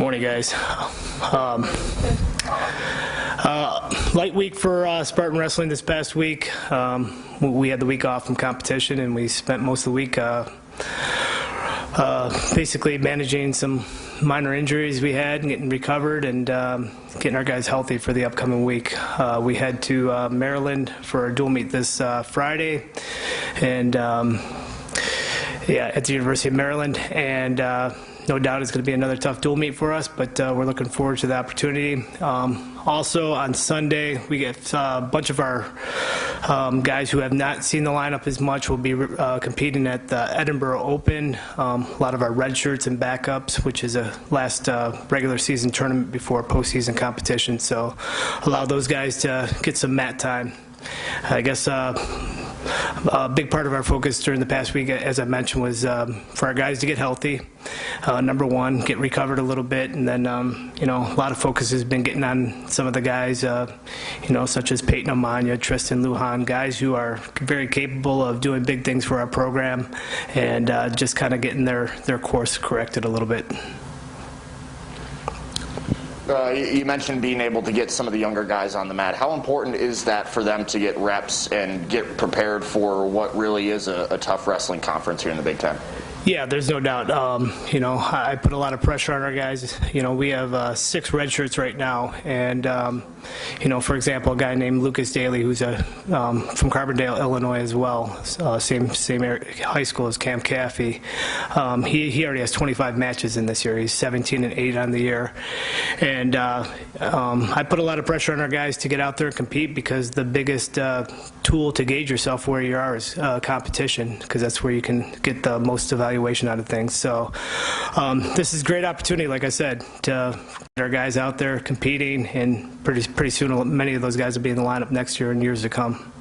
Morning, guys. Light week for Spartan Wrestling this past week. We had the week off from competition, and we spent most of the week basically managing some minor injuries we had and getting recovered and getting our guys healthy for the upcoming week. We head to Maryland for a dual meet this Friday, and at the University of Maryland, and no doubt it's going to be another tough dual meet for us, but we're looking forward to the opportunity. Also on Sunday, we get a bunch of our guys who have not seen the lineup as much will be competing at the Edinburgh Open. A lot of our red shirts and backups, which is a last regular season tournament before postseason competition. So allow those guys to get some mat time. I guess a big part of our focus during the past week, as I mentioned, was for our guys to get healthy. Number one, get recovered a little bit, and then a lot of focus has been getting on some of the guys, such as Peyton Amanya, Tristan Lujan, guys who are very capable of doing big things for our program, and just kind of getting their course corrected a little bit. You mentioned being able to get some of the younger guys on the mat. How important is that for them to get reps and get prepared for what really is a tough wrestling conference here in the Big Ten? Yeah, there's no doubt. I put a lot of pressure on our guys. We have 6 red shirts right now, and for example, a guy named Lucas Daly, who's from Carbondale, Illinois as well, same high school as Cam Caffey. He already has 25 matches in this year. He's 17-8 on the year, and I put a lot of pressure on our guys to get out there and compete, because the biggest tool to gauge yourself where you are is competition, because that's where you can get the most evaluation out of things. So this is a great opportunity, like I said, to get our guys out there competing, and pretty soon many of those guys will be in the lineup next year and years to come.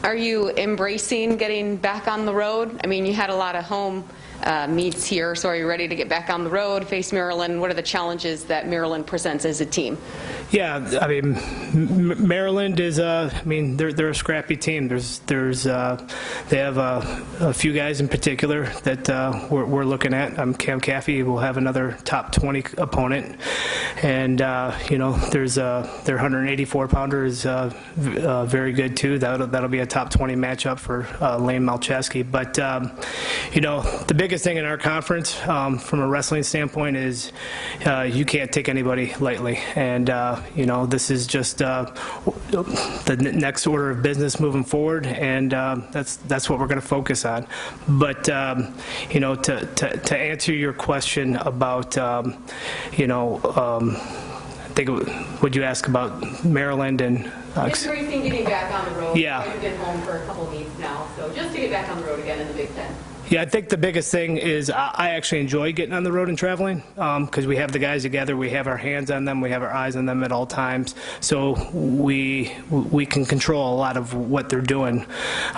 Are you embracing getting back on the road? I mean, you had a lot of home meets here, so are you ready to get back on the road, face Maryland? What are the challenges that Maryland presents as a team? Yeah, I mean, Maryland is they're a scrappy team. They have a few guys in particular that we're looking at. Cam Caffey will have another top 20 opponent, and there's their 184 pounder is very good too. That'll be a top 20 matchup for Lane Malcheski. But the biggest thing in our conference from a wrestling standpoint is you can't take anybody lightly, and this is just the next order of business moving forward, and that's what we're going to focus on. But to answer your question about I think would you ask about Maryland and embracing getting back on the road? Yeah, you've been home for a couple of weeks now, so just to get back on the road again in the Big Ten. Yeah, I think the biggest thing is I actually enjoy getting on the road and traveling, because we have the guys together, we have our hands on them, we have our eyes on them at all times, so we can control a lot of what they're doing.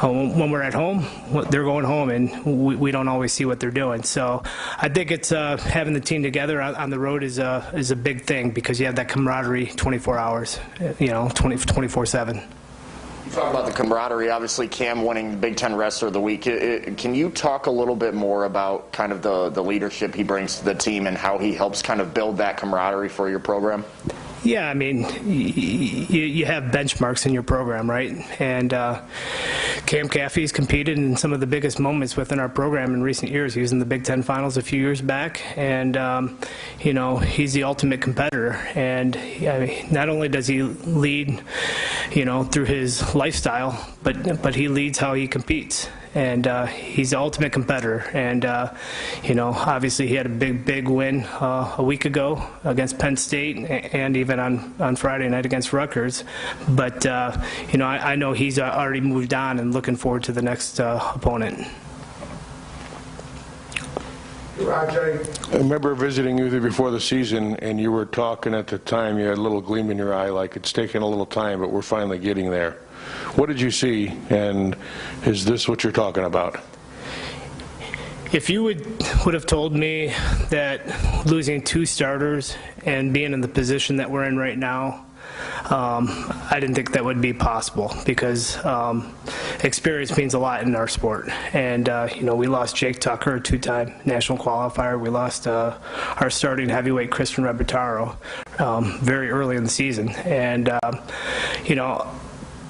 When we're at home, they're going home, and we don't always see what they're doing. So I think it's having the team together on the road is a big thing, because you have that camaraderie 24 hours, 24/7. You talk about the camaraderie. Obviously, Cam winning Big Ten Wrestler of the Week. Can you talk a little bit more about kind of the leadership he brings to the team and how he helps kind of build that camaraderie for your program? Yeah, I mean, you have benchmarks in your program, right? And Cam Caffey's competed in some of the biggest moments within our program in recent years. He was in the Big Ten Finals a few years back, and he's the ultimate competitor. And not only does he lead, through his lifestyle, but he leads how he competes. And he's the ultimate competitor, and obviously he had a big win a week ago against Penn State, and even on Friday night against Rutgers. But I know he's already moved on and looking forward to the next opponent. Roger, I remember visiting you before the season, and you were talking at the time. You had a little gleam in your eye, like it's taken a little time, but we're finally getting there. What did you see, and is this what you're talking about? If you would have told me that losing 2 starters and being in the position that we're in right now, I didn't think that would be possible because experience means a lot in our sport. And, we lost Jake Tucker, a two-time national qualifier. We lost our starting heavyweight, Christian Rebitaro, very early in the season. And,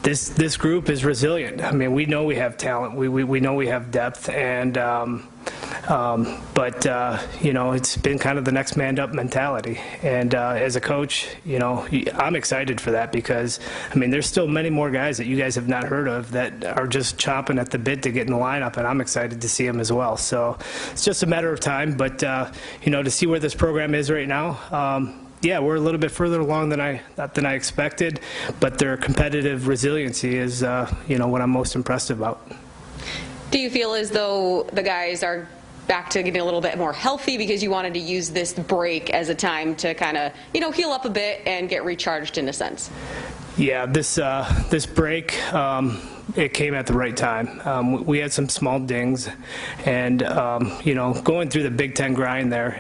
this group is resilient. I mean, we know we have talent. We know we have depth. And, it's been kind of the next man up mentality. And as a coach, I'm excited for that because, there's still many more guys that you guys have not heard of that are just chomping at the bit to get in the lineup, and I'm excited to see them as well. So it's just a matter of time. But, to see where this program is right now, yeah, we're a little bit further along than I expected, but their competitive resiliency is, what I'm most impressed about. Do you feel as though the guys are back to getting a little bit more healthy because you wanted to use this break as a time to kind of, heal up a bit and get recharged in a sense? Yeah, this break, it came at the right time. We had some small dings, and going through the Big Ten grind there.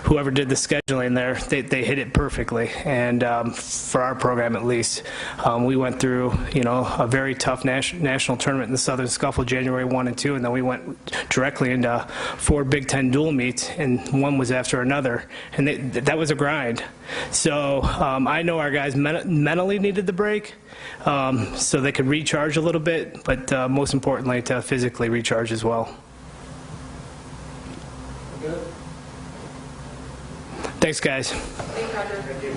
Whoever did the scheduling there, they hit it perfectly. And for our program, at least, we went through a very tough national tournament in the Southern Scuffle, January 1 and 2, and then we went directly into 4 Big Ten dual meets, and one was after another, and that was a grind. So I know our guys mentally needed the break, so they could recharge a little bit, but most importantly, to physically recharge as well. Thanks, guys. Thanks, Roger. Thank you.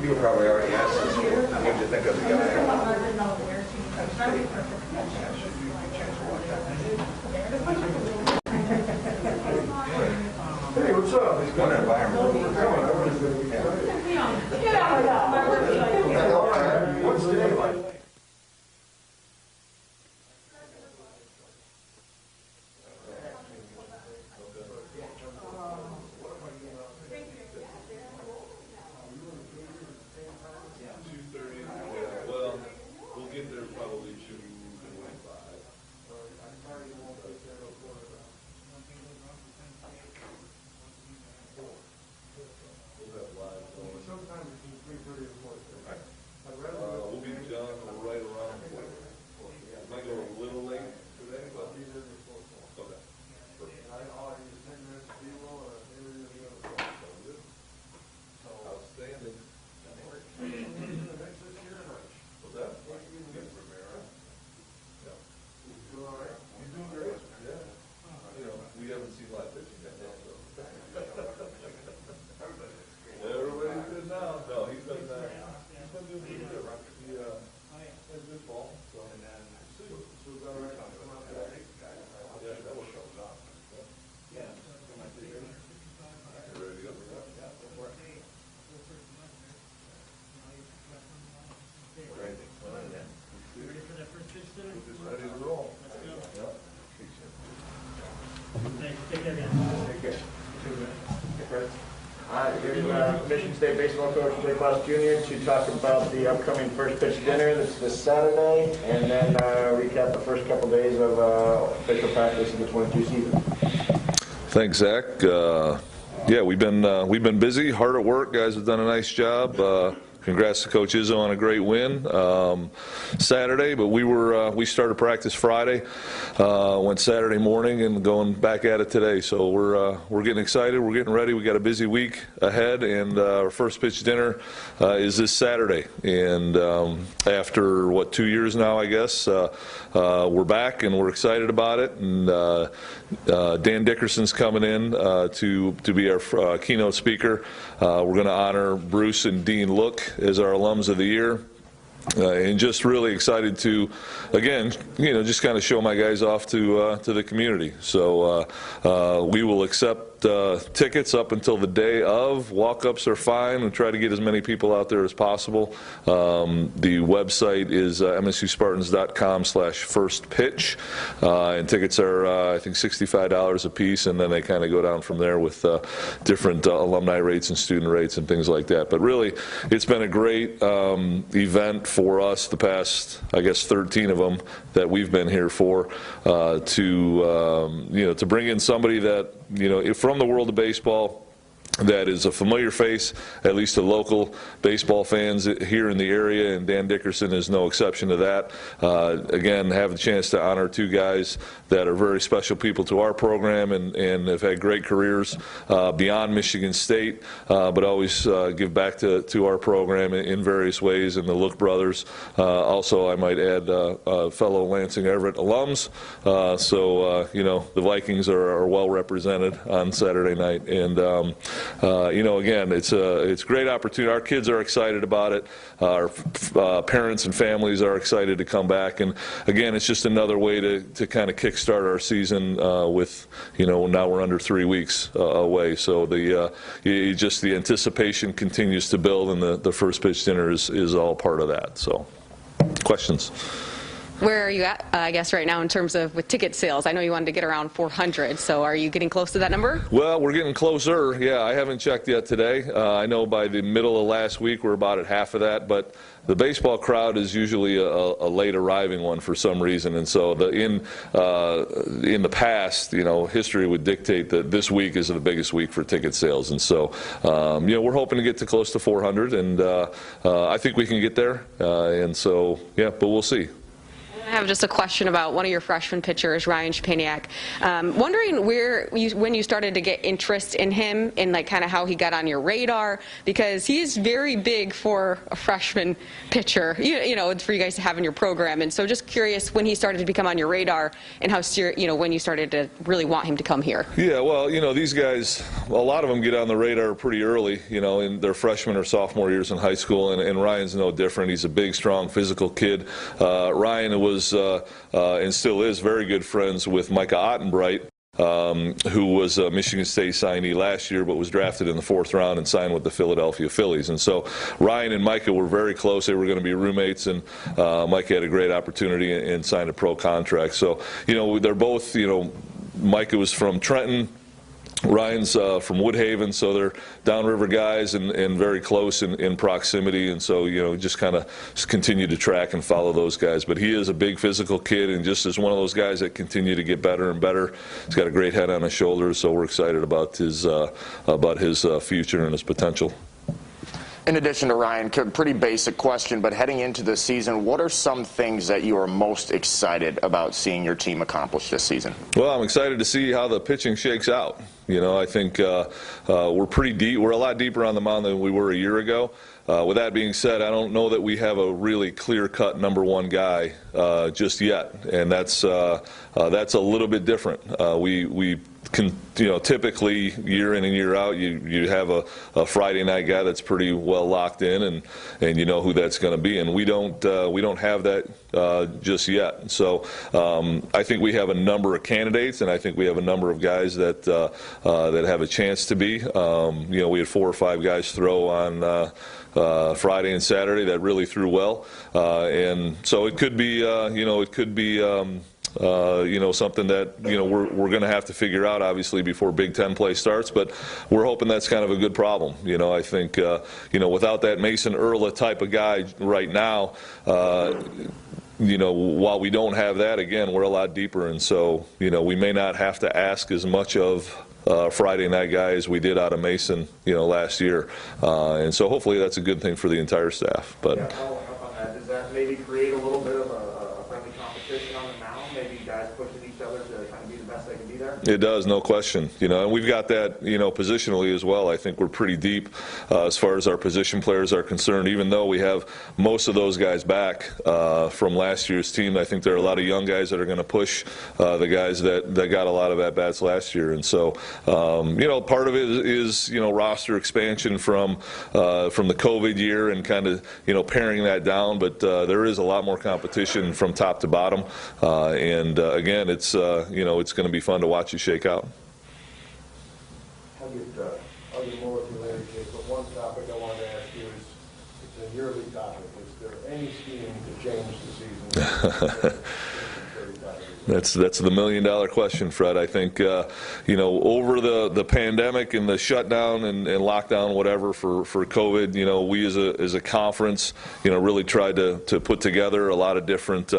You were probably already asked this. What did you think of the guy? Hey, what's up? He's going to environment. What's today like? We'll be done right around 4. Might go a little late today, but okay. Outstanding. What's that? He's doing great. Yeah. We haven't seen live pitching yet, so. Everybody's good now. No, he's been doing pretty good. He has good ball, so. Yeah, that will show up. Yeah. You ready to go? Ready to roll. Take care. Here's Michigan State baseball coach Jay Klaus Jr. to talk about the upcoming first pitch dinner that's this Saturday, and then recap the first couple days of official practice in the 22 season. Thanks, Zach. Yeah, we've been busy, hard at work. Guys have done a nice job. Congrats to Coach Izzo on a great win Saturday, but we started practice Friday, went Saturday morning, and going back at it today. So we're getting excited, we're getting ready. We got a busy week ahead, and our first pitch dinner is this Saturday. And after 2 years now, I guess, we're back and we're excited about it. And Dan Dickerson's coming in to be our keynote speaker. We're going to honor Bruce and Dean Look as our alums of the year. And just really excited to, again, just kind of show my guys off to the community. So we will accept tickets up until the day of. Walk-ups are fine, and try to get as many people out there as possible. The website is msuspartans.com/firstpitch, and tickets are I think $65 a piece, and then they kind of go down from there with different alumni rates and student rates and things like that. But really, it's been a great event for us the past, I guess, 13 of them that we've been here for, to bring in somebody that, from the world of baseball, that is a familiar face, at least to local baseball fans here in the area, and Dan Dickerson is no exception to that. Again, have the chance to honor two guys that are very special people to our program and have had great careers beyond Michigan State, but always give back to our program in various ways, and the Look brothers. Also, I might add fellow Lansing Everett alums. The Vikings are well represented on Saturday night, and again, it's a great opportunity. Our kids are excited about it. Our parents and families are excited to come back. And again, it's just another way to kind of kickstart our season with, now we're under 3 weeks away. So the anticipation continues to build, and the first pitch dinner is all part of that. So, questions? Where are you at, I guess, right now in terms of with ticket sales? I know you wanted to get around 400, so are you getting close to that number? Well, we're getting closer. Yeah, I haven't checked yet today. I know by the middle of last week we're about at half of that, but the baseball crowd is usually a late arriving one for some reason, and so in the past, history would dictate that this week is the biggest week for ticket sales, and so we're hoping to get to close to 400, and I think we can get there, and so but we'll see. I have just a question about one of your freshman pitchers, Ryan Shapaniak. Wondering when you started to get interest in him and kind of how he got on your radar, because he is very big for a freshman pitcher, for you guys to have in your program. And so just curious when he started to become on your radar and how when you started to really want him to come here. Yeah, well, these guys, a lot of them get on the radar pretty early, in their freshman or sophomore years in high school, and Ryan's no different. He's a big, strong, physical kid. Ryan was and still is very good friends with Micah Ottenbright, who was a Michigan State signee last year, but was drafted in the 4th round and signed with the Philadelphia Phillies. And so Ryan and Micah were very close. They were going to be roommates, and Micah had a great opportunity and signed a pro contract. So, they're both, Micah was from Trenton. Ryan's from Woodhaven, so they're downriver guys and very close in proximity, and so just kind of continue to track and follow those guys. But he is a big physical kid, and just is one of those guys that continue to get better and better. He's got a great head on his shoulders, so we're excited about his future and his potential. In addition to Ryan, pretty basic question, but heading into the season, what are some things that you are most excited about seeing your team accomplish this season? Well, I'm excited to see how the pitching shakes out. I think we're pretty deep. We're a lot deeper on the mound than we were a year ago. With that being said, I don't know that we have a really clear-cut number one guy just yet, and that's a little bit different. We can, typically year in and year out, you have a Friday night guy that's pretty well locked in, and you know who that's going to be, and we don't have that just yet. So I think we have a number of candidates, and I think we have a number of guys that have a chance to be. We had 4 or 5 guys throw on Friday and Saturday that really threw well, and so it could be something that we're going to have to figure out, obviously, before Big Ten play starts. But we're hoping that's kind of a good problem. I think without that Mason Erla type of guy right now, while we don't have that, again, we're a lot deeper, and so we may not have to ask as much of Friday night guy as we did out of Mason, last year, and so hopefully that's a good thing for the entire staff. But does that maybe create a little bit of a friendly competition on the mound? Maybe guys pushing each other to kind of be the best they can be there? It does, no question. And we've got that, positionally as well. I think we're pretty deep as far as our position players are concerned. Even though we have most of those guys back from last year's team, I think there are a lot of young guys that are going to push the guys that got a lot of at-bats last year. And so, part of it is roster expansion from the COVID year and kind of, paring that down. But there is a lot more competition from top to bottom. And again, it's going to be fun to watch you shake out. I'll get more with you later, Jake, but one topic I wanted to ask you is, it's a yearly topic. Is there any scheme to change the season? That's the million-dollar question, Fred. I think, over the pandemic and the shutdown and lockdown, whatever, for COVID, we as a conference, really tried to put together a lot of different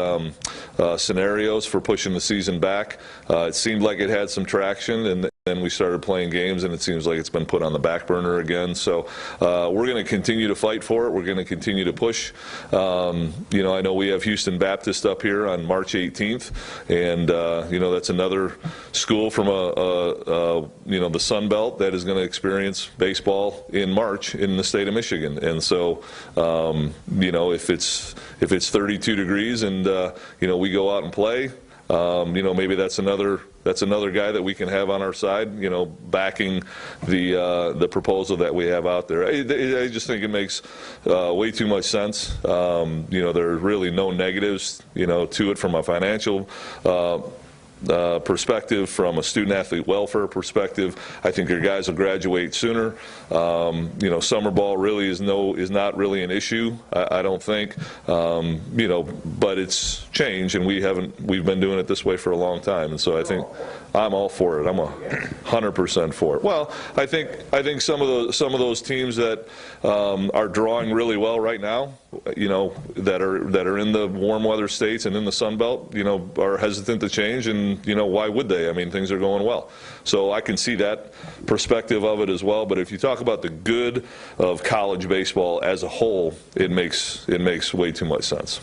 scenarios for pushing the season back. It seemed like it had some traction, and then we started playing games, and it seems like it's been put on the back burner again. So we're going to continue to fight for it. We're going to continue to push. I know we have Houston Baptist up here on March 18th, and that's another school from the Sun Belt that is going to experience baseball in March in the state of Michigan. And so if it's 32 degrees and we go out and play, maybe that's another guy that we can have on our side, backing the proposal that we have out there. I just think it makes way too much sense. There's really no negatives, to it from a financial perspective, from a student-athlete welfare perspective. I think your guys will graduate sooner. Summer ball really is not really an issue, I don't think. But it's changed, and we've been doing it this way for a long time, and so I think I'm all for it. I'm 100% for it. Well, I think some of those teams that are drawing really well right now, that are in the warm weather states and in the Sun Belt, are hesitant to change, and why would they? I mean, things are going well. So I can see that perspective of it as well. But if you talk about the good of college baseball as a whole, it makes way too much sense.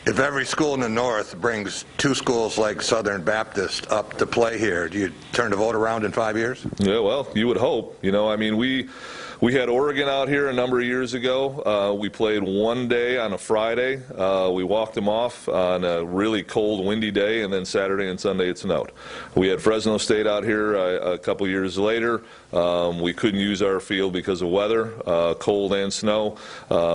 If every school in the North brings two schools like Southern Baptist up to play here, do you turn the vote around in 5 years? Yeah, well, you would hope. We had Oregon out here a number of years ago. We played one day on a Friday. We walked them off on a really cold, windy day, and then Saturday and Sunday it snowed. We had Fresno State out here a couple years later. We couldn't use our field because of weather, cold and snow.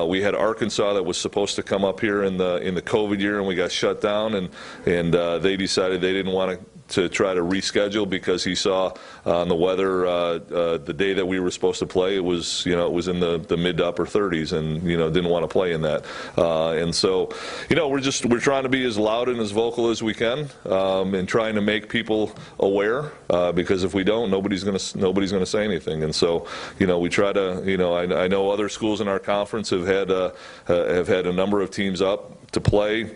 We had Arkansas that was supposed to come up here in the COVID year, and we got shut down, and they decided they didn't want to try to reschedule because he saw on the weather the day that we were supposed to play, it was in the mid to upper 30s, and didn't want to play in that. And so we're trying to be as loud and as vocal as we can, and trying to make people aware, because if we don't, nobody's going to say anything. And so we try to I know other schools in our conference have had a number of teams up to play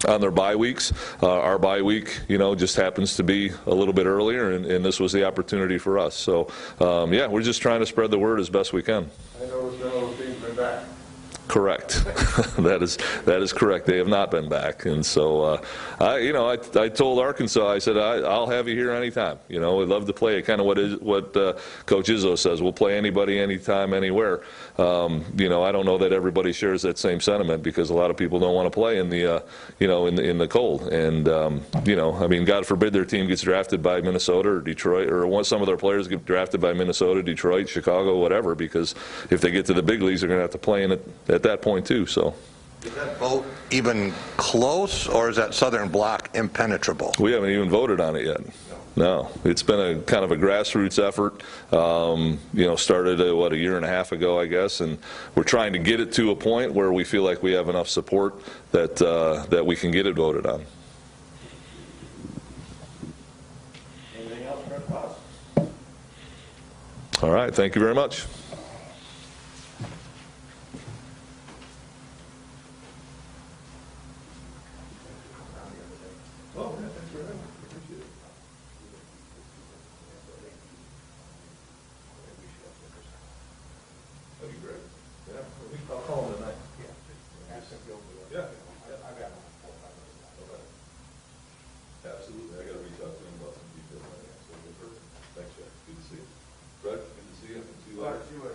on their bye weeks. Our bye week, just happens to be a little bit earlier, and this was the opportunity for us. So, we're just trying to spread the word as best we can. I know no teams been back. Correct. That is correct. They have not been back, and so I told Arkansas, I said I'll have you here anytime. We'd love to play it. Kind of what Coach Izzo says. We'll play anybody, anytime, anywhere. I don't know that everybody shares that same sentiment, because a lot of people don't want to play in the in the cold. And God forbid their team gets drafted by Minnesota or Detroit, or some of their players get drafted by Minnesota, Detroit, Chicago, whatever. Because if they get to the big leagues, they're going to have to play in it at that point too. So is that vote even close, or is that Southern Bloc impenetrable? We haven't even voted on it yet. No, it's been a kind of a grassroots effort. Started a year and a half ago, I guess, and we're trying to get it to a point where we feel like we have enough support that we can get it voted on. Anything else, Fred Foss? All right, thank you very much. Absolutely. I got to reach out to him about some details on that. So, thanks, Jack. Good to see you. Fred, good to see you. See you later.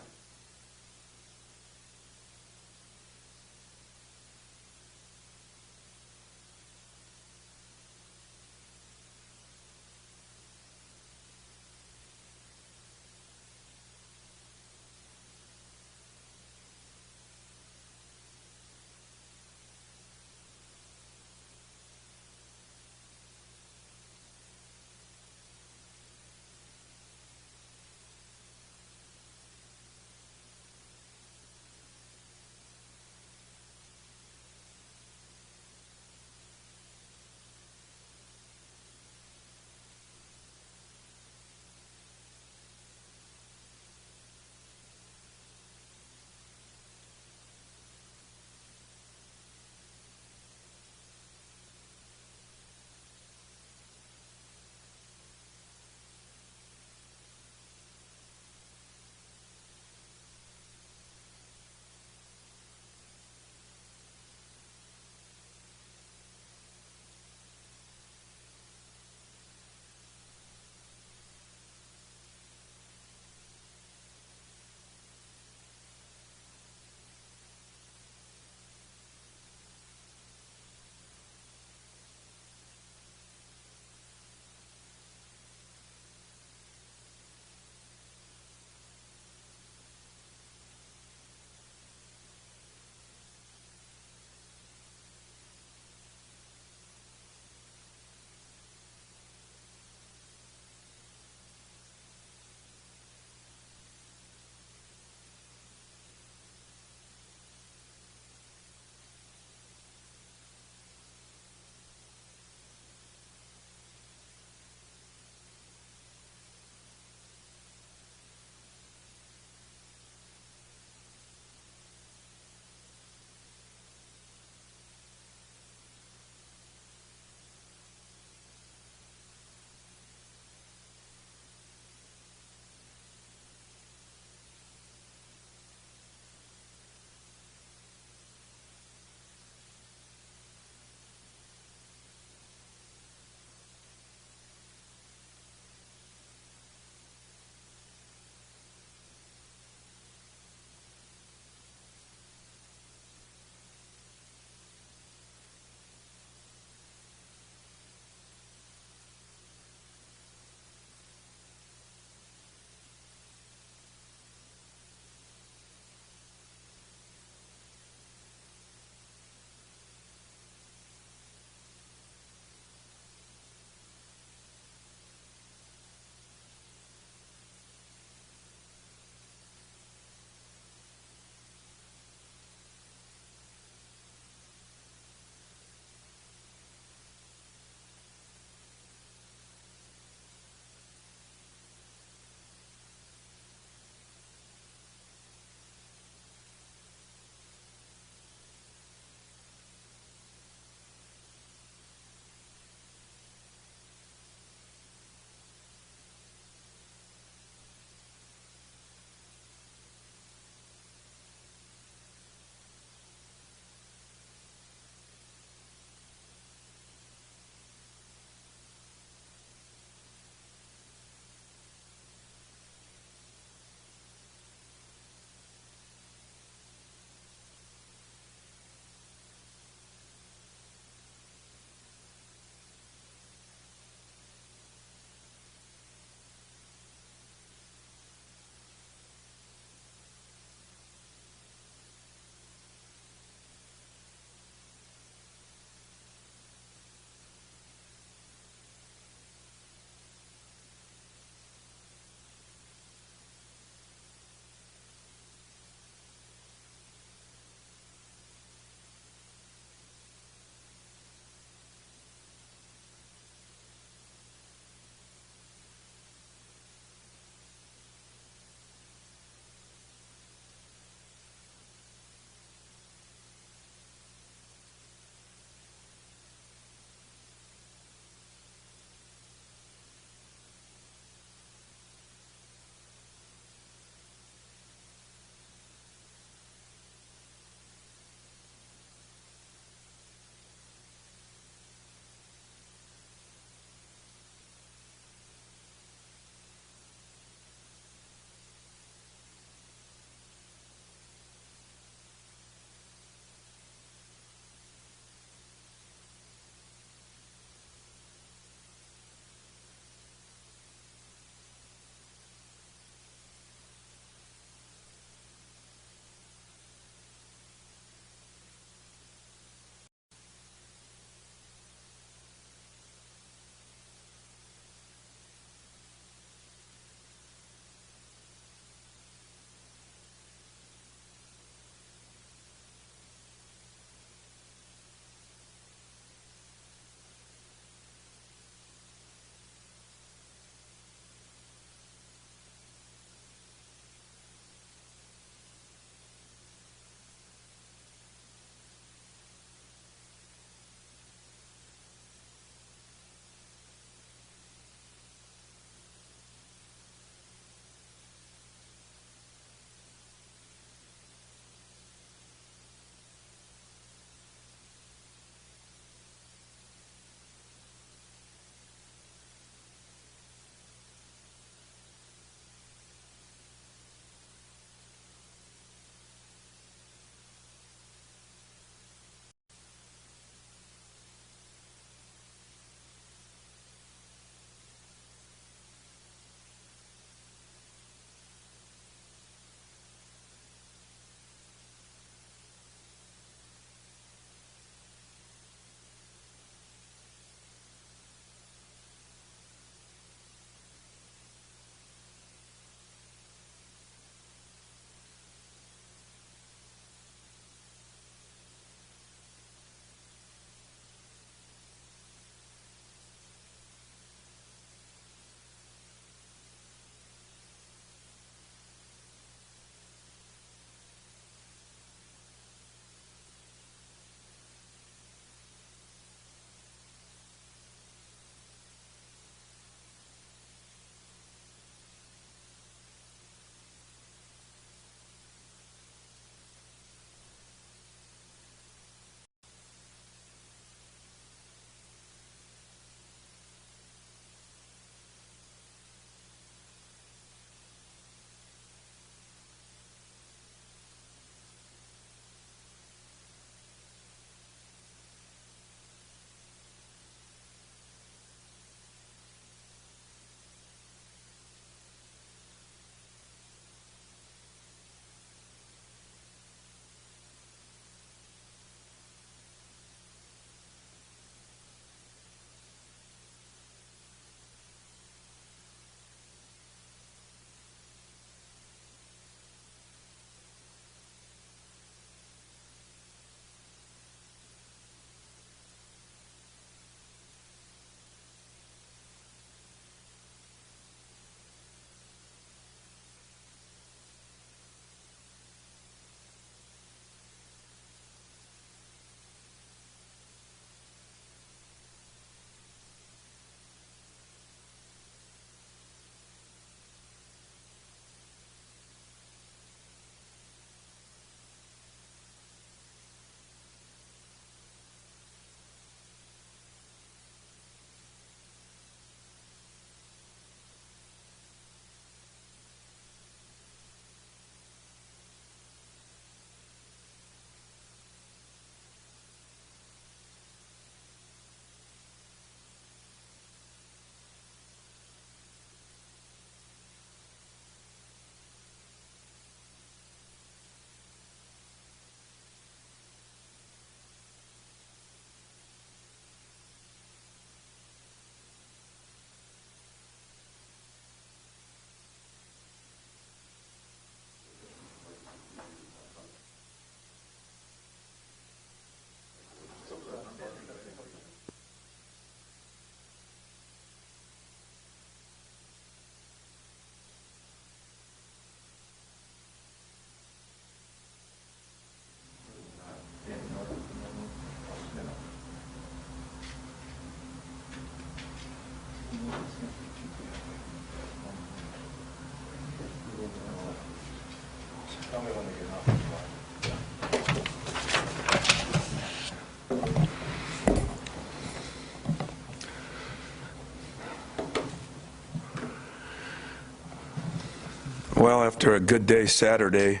Well, after a good day Saturday,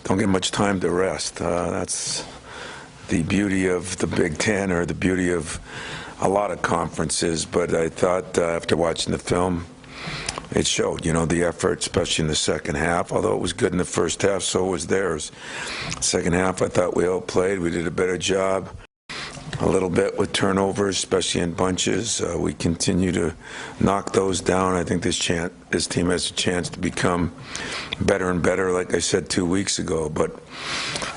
don't get much time to rest. That's the beauty of the Big Ten, or the beauty of a lot of conferences. But I thought after watching the film, it showed, the effort, especially in the second half. Although it was good in the first half, so was theirs. Second half, I thought we outplayed. We did a better job. A little bit with turnovers, especially in bunches. We continue to knock those down. I think this team has a chance to become better and better, like I said 2 weeks ago. But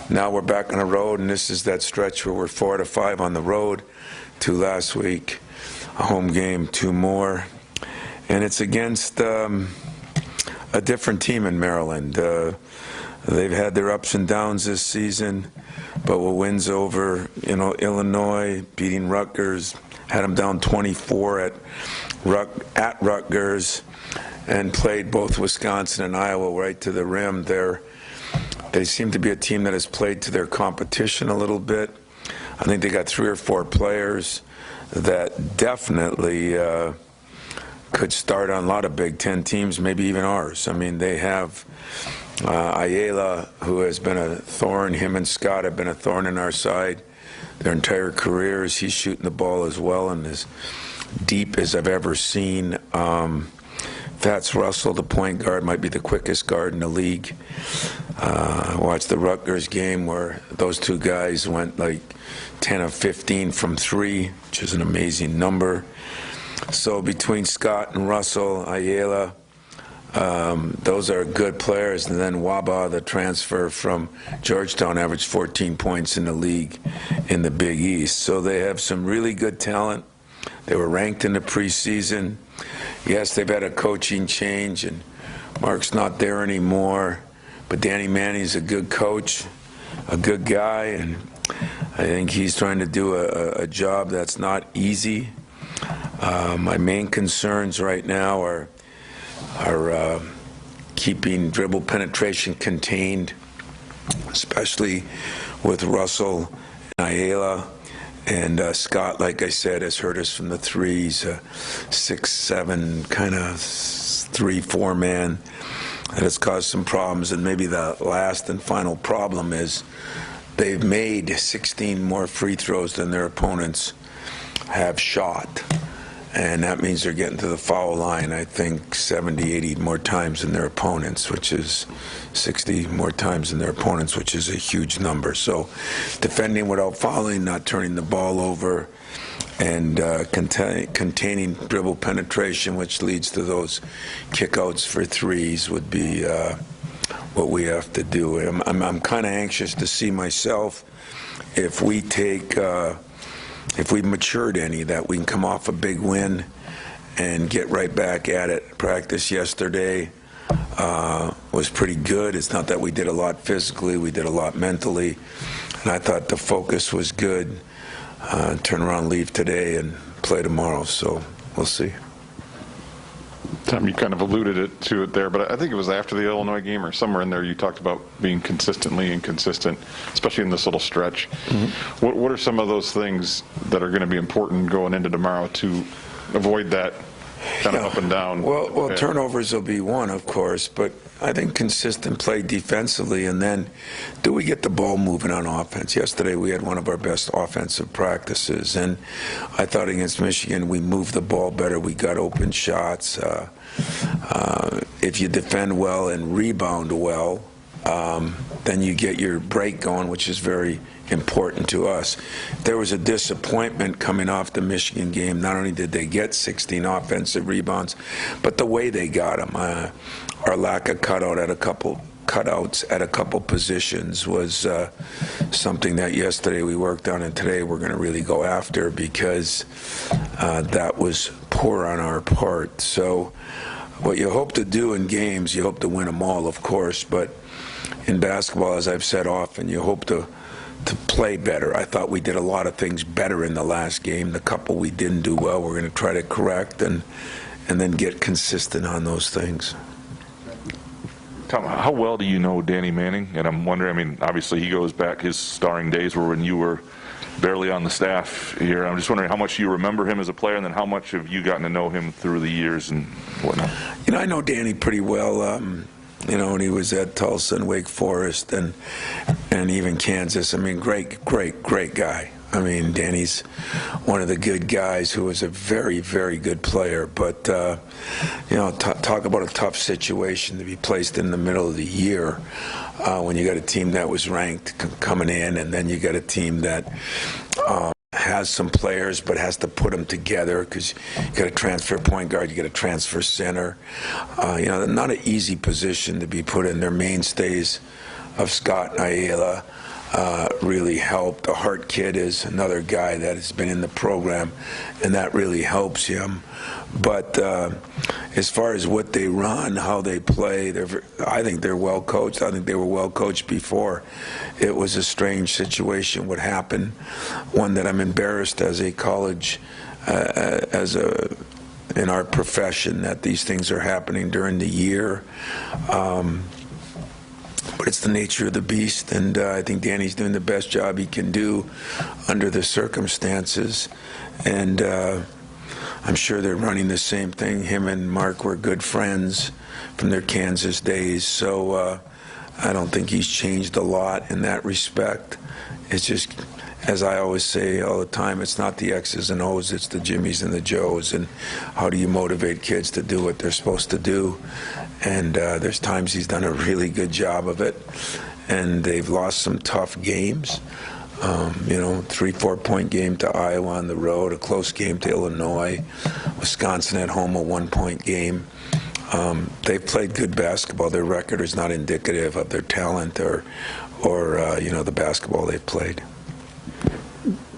now we're back on the road, and this is that stretch where we're 4 out of 5 on the road. 2 last week, a home game, 2 more. And it's against a different team in Maryland. They've had their ups and downs this season, but with wins over, Illinois, beating Rutgers, had them down 24 at Rutgers, and played both Wisconsin and Iowa right to the rim. They seem to be a team that has played to their competition a little bit. I think they got 3 or 4 players that definitely could start on a lot of Big Ten teams, maybe even ours. I mean, they have Ayala, who has been a thorn. Him and Scott have been a thorn in our side their entire careers. He's shooting the ball as well and as deep as I've ever seen. Fats Russell, the point guard, might be the quickest guard in the league. I watched the Rutgers game where those 2 guys went like 10 of 15 from 3, which is an amazing number. So between Scott and Russell, Ayala, those are good players. And then Waba, the transfer from Georgetown, averaged 14 points in the league in the Big East. So they have some really good talent. They were ranked in the preseason. Yes, they've had a coaching change, and Mark's not there anymore. But Danny Manny's a good coach, a good guy, and I think he's trying to do a job that's not easy. My main concerns right now are keeping dribble penetration contained, especially with Russell and Ayala. And Scott, like I said, has hurt us from the threes, 6'7", kind of 3-4 man. And it's caused some problems. And maybe the last and final problem is they've made 16 more free throws than their opponents have shot. And that means they're getting to the foul line, I think, 70, 80 more times than their opponents, which is 60 more times than their opponents, which is a huge number. So defending without fouling, not turning the ball over, and containing dribble penetration, which leads to those kickouts for threes, would be what we have to do. I'm kind of anxious to see myself if we take if we've matured any, that we can come off a big win and get right back at it. Practice yesterday was pretty good. It's not that we did a lot physically, we did a lot mentally, and I thought the focus was good. Turn around, leave today, and play tomorrow, so we'll see. Tom, you kind of alluded to it there, but I think it was after the Illinois game or somewhere in there you talked about being consistently inconsistent, especially in this little stretch. Mm-hmm. What are some of those things that are going to be important going into tomorrow to avoid that kind of up and down? Well, turnovers will be one, of course, but I think consistent play defensively, and then do we get the ball moving on offense? Yesterday we had one of our best offensive practices, and I thought against Michigan we moved the ball better. We got open shots. If you defend well and rebound well, then you get your break going, which is very important to us. There was a disappointment coming off the Michigan game. Not only did they get 16 offensive rebounds, but the way they got them. Our lack of cutouts at a couple positions was something that yesterday we worked on, and today we're going to really go after, because that was poor on our part. So what you hope to do in games, you hope to win them all, of course, but in basketball, as I've said often, you hope to play better. I thought we did a lot of things better in the last game. The couple we didn't do well, we're going to try to correct and then get consistent on those things. Tom, how well do you know Danny Manning? And I'm wondering, I mean, obviously he goes back, his starring days were when you were barely on the staff here. I'm just wondering how much you remember him as a player, and then how much have you gotten to know him through the years and whatnot? You know, I know Danny pretty well. You know, when he was at Tulsa and Wake Forest and even Kansas. I mean, great guy. I mean, Danny's one of the good guys who was a very, very good player. But, you know, talk about a tough situation to be placed in the middle of the year when you got a team that was ranked coming in, and then you got a team that has some players but has to put them together because you got a transfer point guard, you got a transfer center. You know, not an easy position to be put in. Their mainstays of Scott and Ayala really helped. The Hart kid is another guy that has been in the program, and that really helps him. But as far as what they run, how they play, I think they're well coached. I think they were well coached before. It was a strange situation what happened, one that I'm embarrassed as a college, in our profession, that these things are happening during the year. But it's the nature of the beast, and I think Danny's doing the best job he can do under the circumstances. And I'm sure they're running the same thing. Him and Mark were good friends from their Kansas days, so I don't think he's changed a lot in that respect. It's just, as I always say all the time, it's not the X's and O's, it's the Jimmies and the Joes, and how do you motivate kids to do what they're supposed to do. And there's times he's done a really good job of it, and they've lost some tough games. You know, 3-4 point game to Iowa on the road, a close game to Illinois, Wisconsin at home, a 1 point game. They've played good basketball. Their record is not indicative of their talent or you know, the basketball they've played.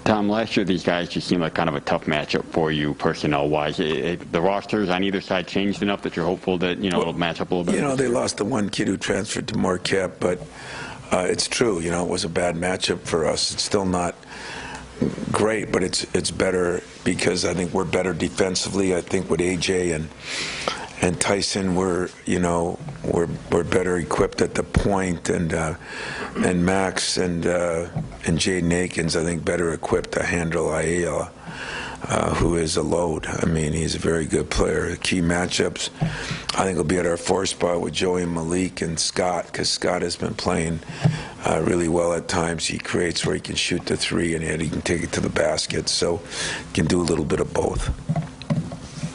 Tom, last year these guys just seemed like kind of a tough matchup for you personnel-wise. The rosters on either side changed enough that you're hopeful that, you know, it'll match up a little bit? You know, they lost the one kid who transferred to Marquette, but it's true. You know, it was a bad matchup for us. It's still not great, but it's better because I think we're better defensively. I think with AJ and Tyson, we're better equipped at the point, and Max and Jaden Akins, I think, better equipped to handle Ayala, who is a load. I mean, he's a very good player. The key matchups, I think, will be at our 4 spot with Joey and Malik and Scott, because Scott has been playing really well at times. He creates where he can shoot the 3, and he can take it to the basket, so he can do a little bit of both.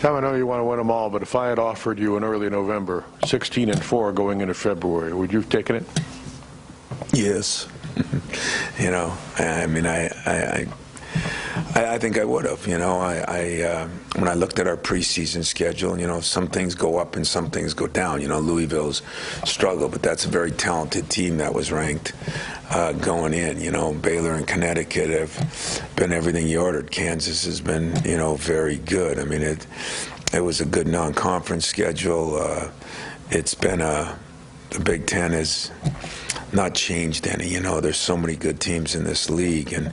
Tom, I know you want to win them all, but if I had offered you in early November 16-4 going into February, would you have taken it? Yes. You know, I mean, I think I would have. You know, when I looked at our preseason schedule, you know, some things go up and some things go down. You know, Louisville's struggled, but that's a very talented team that was ranked going in. You know, Baylor and Connecticut have been everything you ordered. Kansas has been, you know, very good. I mean, it was a good non-conference schedule. It's been the Big Ten has not changed any. You know, there's so many good teams in this league, and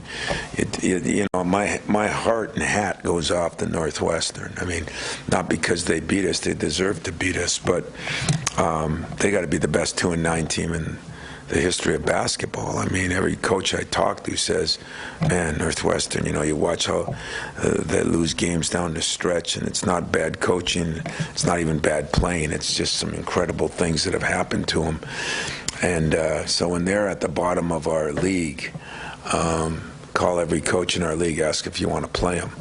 you know, my heart and hat goes off to Northwestern. I mean, not because they beat us, they deserve to beat us, but they got to be the best 2-9 team in the history of basketball. I mean, every coach I talk to says, man, Northwestern, you know, you watch how they lose games down the stretch, and it's not bad coaching, it's not even bad playing, it's just some incredible things that have happened to them. And so when they're at the bottom of our league, call every coach in our league, ask if you want to play them.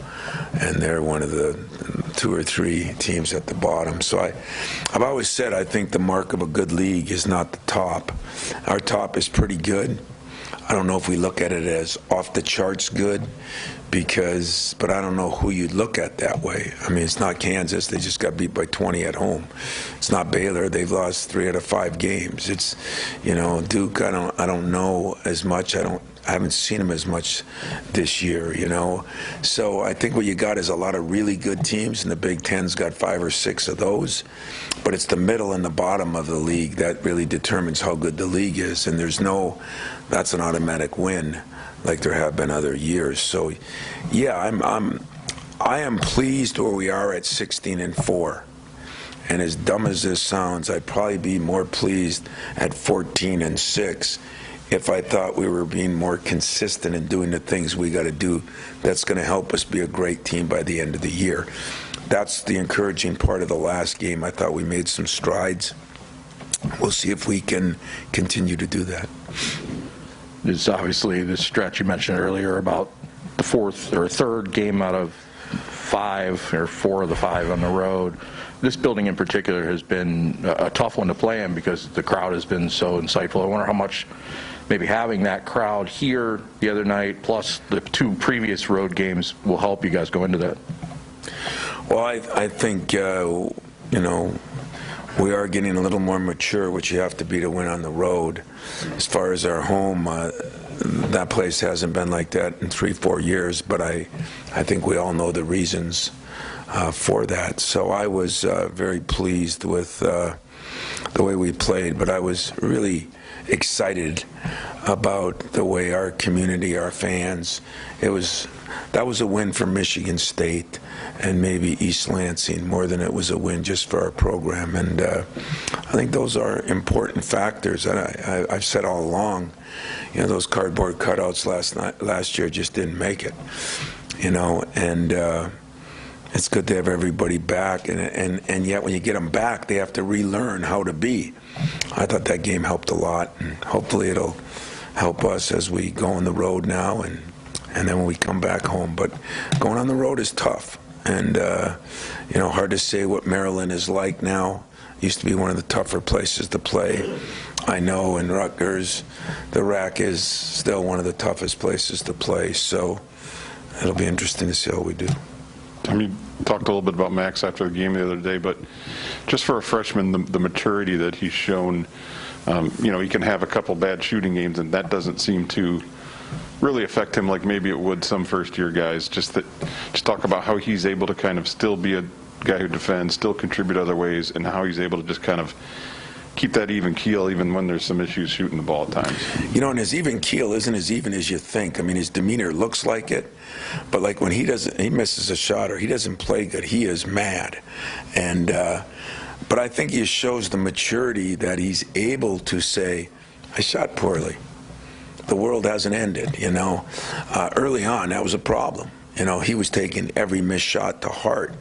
And they're one of the 2 or 3 teams at the bottom. So I've always said I think the mark of a good league is not the top. Our top is pretty good. I don't know if we look at it as off the charts good, but I don't know who you'd look at that way. I mean, it's not Kansas. They just got beat by 20 at home. It's not Baylor. They've lost 3 out of 5 games. It's, you know, Duke, I don't know as much. I haven't seen them as much this year, you know. So I think what you got is a lot of really good teams, and the Big Ten's got 5 or 6 of those. But it's the middle and the bottom of the league that really determines how good the league is. And that's an automatic win, like there have been other years. So, yeah, I am pleased where we are at 16-4. And as dumb as this sounds, I'd probably be more pleased at 14-6 if I thought we were being more consistent in doing the things we got to do that's going to help us be a great team by the end of the year. That's the encouraging part of the last game. I thought we made some strides. We'll see if we can continue to do that. There's obviously this stretch you mentioned earlier about the fourth or third game out of 5 or 4 of the 5 on the road. This building in particular has been a tough one to play in because the crowd has been so insightful. I wonder how much maybe having that crowd here the other night plus the 2 previous road games will help you guys go into that. Well, I think, you know, we are getting a little more mature, which you have to be to win on the road. As far as our home, that place hasn't been like that in 3-4 years, but I think we all know the reasons for that. So I was very pleased with the way we played, but I was really excited about the way our community, our fans, that was a win for Michigan State and maybe East Lansing more than it was a win just for our program. And I think those are important factors. And I've said all along, you know, those cardboard cutouts last year just didn't make it, you know, and it's good to have everybody back. And yet when you get them back, they have to relearn how to be. I thought that game helped a lot, and hopefully it'll help us as we go on the road now and then when we come back home. But going on the road is tough, and you know, hard to say what Maryland is like now. It used to be one of the tougher places to play. I know in Rutgers, the RAC is still one of the toughest places to play, so it'll be interesting to see how we do. I mean, talked a little bit about Max after the game the other day, but just for a freshman, the maturity that he's shown, you know, he can have a couple bad shooting games, and that doesn't seem to really affect him like maybe it would some first-year guys. Just talk about how he's able to kind of still be a guy who defends, still contribute other ways, and how he's able to just kind of keep that even keel even when there's some issues shooting the ball at times. You know, and his even keel isn't as even as you think. I mean, his demeanor looks like it, but like when he misses a shot or he doesn't play good, he is mad. And but I think he shows the maturity that he's able to say, I shot poorly. The world hasn't ended, you know. Early on, that was a problem. You know, he was taking every missed shot to heart.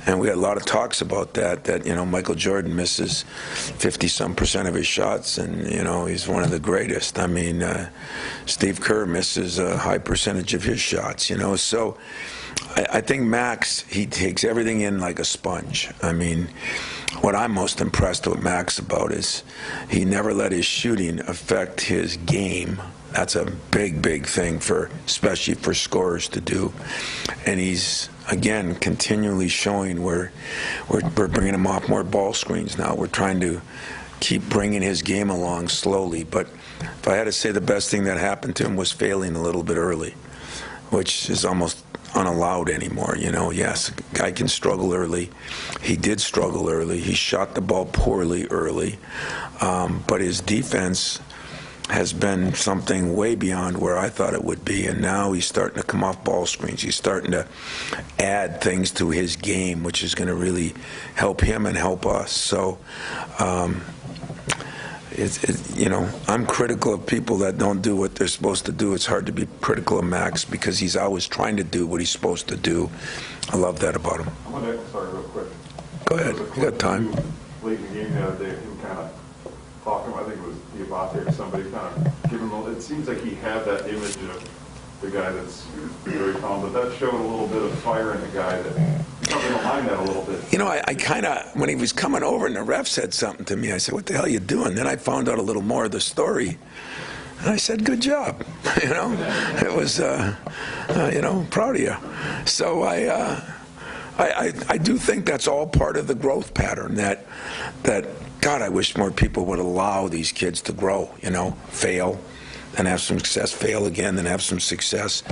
And we had a lot of talks about that, you know, Michael Jordan misses 50-some% of his shots, and, you know, he's one of the greatest. I mean, Steve Kerr misses a high percentage of his shots, you know. So I think Max, he takes everything in like a sponge. I mean, what I'm most impressed with Max about is he never let his shooting affect his game. That's a big, big thing especially for scorers to do. And he's, again, continually showing we're bringing him off more ball screens now. We're trying to keep bringing his game along slowly. But if I had to say the best thing that happened to him was failing a little bit early, which is almost unallowed anymore. You know, yes, a guy can struggle early. He did struggle early. He shot the ball poorly early. But his defense has been something way beyond where I thought it would be, and now he's starting to come off ball screens. He's starting to add things to his game, which is going to really help him and help us. So, you know, I'm critical of people that don't do what they're supposed to do. It's hard to be critical of Max because he's always trying to do what he's supposed to do. I love that about him. I want to, sorry, real quick. Go ahead. You got time. Late in the game the other day, him kind of talking, I think it was Diabate or somebody, kind of giving him, it seems like he had that image of the guy that's very calm, but that showed a little bit of fire in the guy that you probably don't mind that a little bit. You know, I kind of, when he was coming over and the ref said something to me, I said, what the hell are you doing? Then I found out a little more of the story. And I said, good job. You know, it was, you know, proud of you. So I do think that's all part of the growth pattern that God, I wish more people would allow these kids to grow, you know, fail and have some success, fail again, then have some success,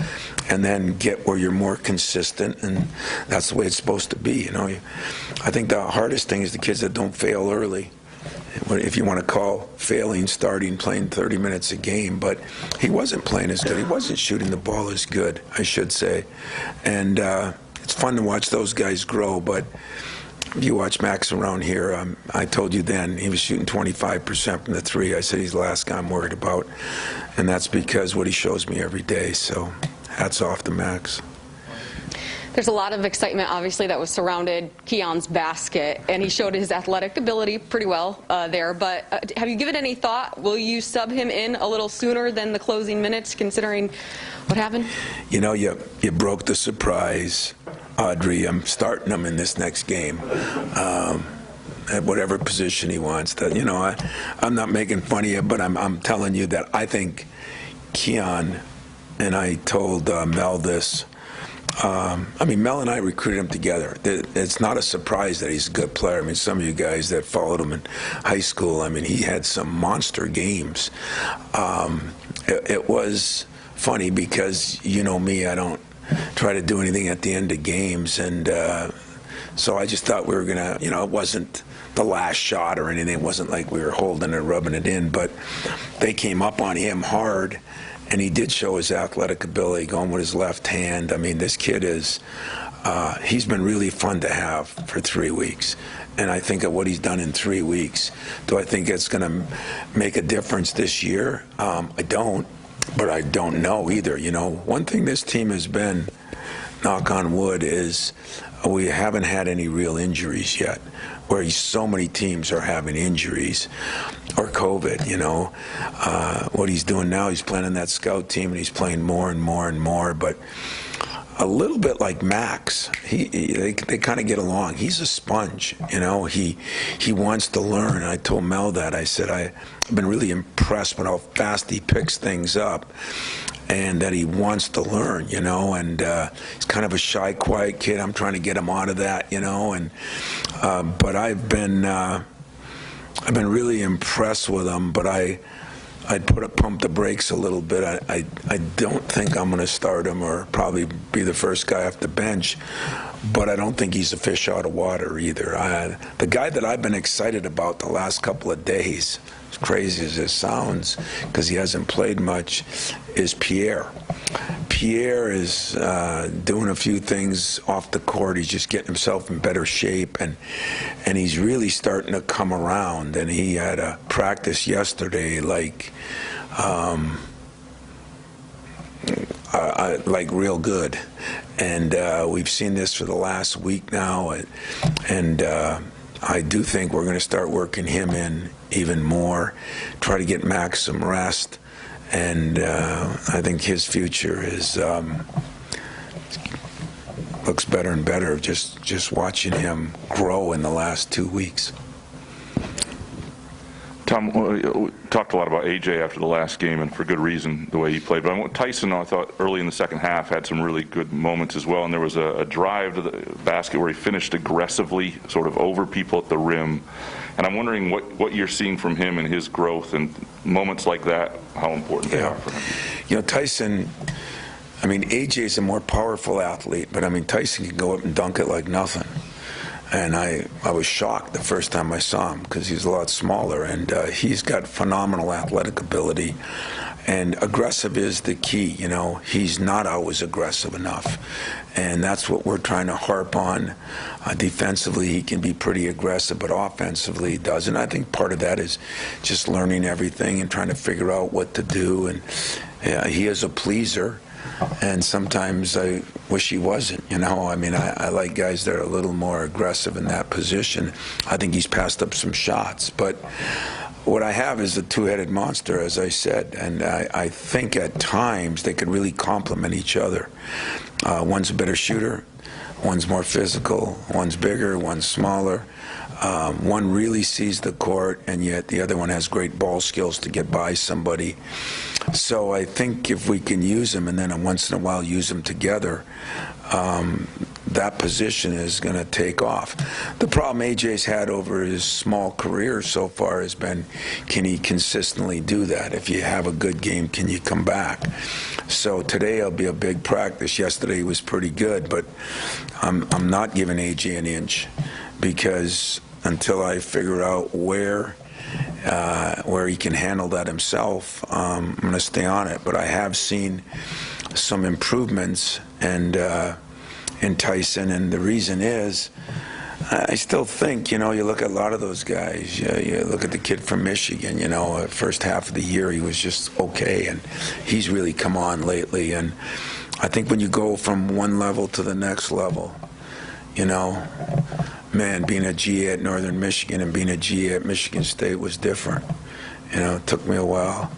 and then get where you're more consistent, and that's the way it's supposed to be, you know. I think the hardest thing is the kids that don't fail early, if you want to call failing starting playing 30 minutes a game, but he wasn't playing as good. He wasn't shooting the ball as good, I should say, and it's fun to watch those guys grow, but if you watch Max around here, I told you then he was shooting 25% from the three. I said he's the last guy I'm worried about, and that's because what he shows me every day. So hats off to Max. There's a lot of excitement, obviously, that was surrounded Keon's basket, and he showed his athletic ability pretty well there. But have you given any thought? Will you sub him in a little sooner than the closing minutes, considering what happened? You know, you broke the surprise, Audrey. I'm starting him in this next game. At whatever position he wants. That, you know, I'm not making fun of you, but I'm telling you that I think Keon, and I told Mel this. I mean, Mel and I recruited him together. It's not a surprise that he's a good player. I mean, some of you guys that followed him in high school, I mean, he had some monster games. It was funny because, you know me, I don't try to do anything at the end of games, and so I just thought we were going to, you know, it wasn't the last shot or anything. It wasn't like we were holding and rubbing it in, but they came up on him hard. And he did show his athletic ability going with his left hand. I mean, this kid is, he's been really fun to have for 3 weeks. And I think of what he's done in 3 weeks. Do I think it's going to make a difference this year? I don't, but I don't know either. You know, one thing this team has been, knock on wood, is we haven't had any real injuries yet, where so many teams are having injuries or COVID, you know. What he's doing now, he's playing on that scout team, and he's playing more and more and more, but a little bit like Max, they kind of get along. He's a sponge, you know. He wants to learn. I told Mel that. I said I've been really impressed with how fast he picks things up, and that he wants to learn, you know. And he's kind of a shy, quiet kid. I'm trying to get him out of that, you know. And but I've been really impressed with him. But I'd pump the brakes a little bit. I don't think I'm going to start him or probably be the first guy off the bench, but I don't think he's a fish out of water either. The guy that I've been excited about the last couple of days, as crazy as it sounds, because he hasn't played much, is Pierre. Pierre is doing a few things off the court. He's just getting himself in better shape, and he's really starting to come around. And he had a practice yesterday like real good. And we've seen this for the last week now, and I do think we're going to start working him in even more, try to get Max some rest. And I think his future looks better and better just watching him grow in the last 2 weeks. Tom, we talked a lot about AJ after the last game, and for good reason, the way he played. But Tyson, I thought, early in the second half had some really good moments as well. And there was a drive to the basket where he finished aggressively, sort of over people at the rim. And I'm wondering what you're seeing from him and his growth, and moments like that, how important they are for him. You know, Tyson, I mean, AJ's a more powerful athlete, but I mean, Tyson can go up and dunk it like nothing. And I was shocked the first time I saw him because he's a lot smaller, and he's got phenomenal athletic ability. And aggressive is the key, you know. He's not always aggressive enough. And that's what we're trying to harp on. Defensively, he can be pretty aggressive, but offensively he doesn't. I think part of that is just learning everything and trying to figure out what to do. And he is a pleaser. And sometimes I wish he wasn't, you know. I mean, I like guys that are a little more aggressive in that position. I think he's passed up some shots. But what I have is a two-headed monster, as I said. And I think at times they could really complement each other. One's a better shooter. One's more physical. One's bigger. One's smaller. One really sees the court, and yet the other one has great ball skills to get by somebody. So I think if we can use them and then once in a while use them together, that position is going to take off. The problem AJ's had over his small career so far has been, can he consistently do that? If you have a good game, can you come back? So today will be a big practice. Yesterday was pretty good, but I'm not giving AJ an inch, because until I figure out where he can handle that himself, I'm going to stay on it. But I have seen some improvements in Tyson, and the reason is I still think, you look at a lot of those guys. You look at the kid from Michigan, first half of the year he was just okay, and he's really come on lately. And I think when you go from one level to the next level, man, being a GA at Northern Michigan and being a GA at Michigan State was different. It took me a while.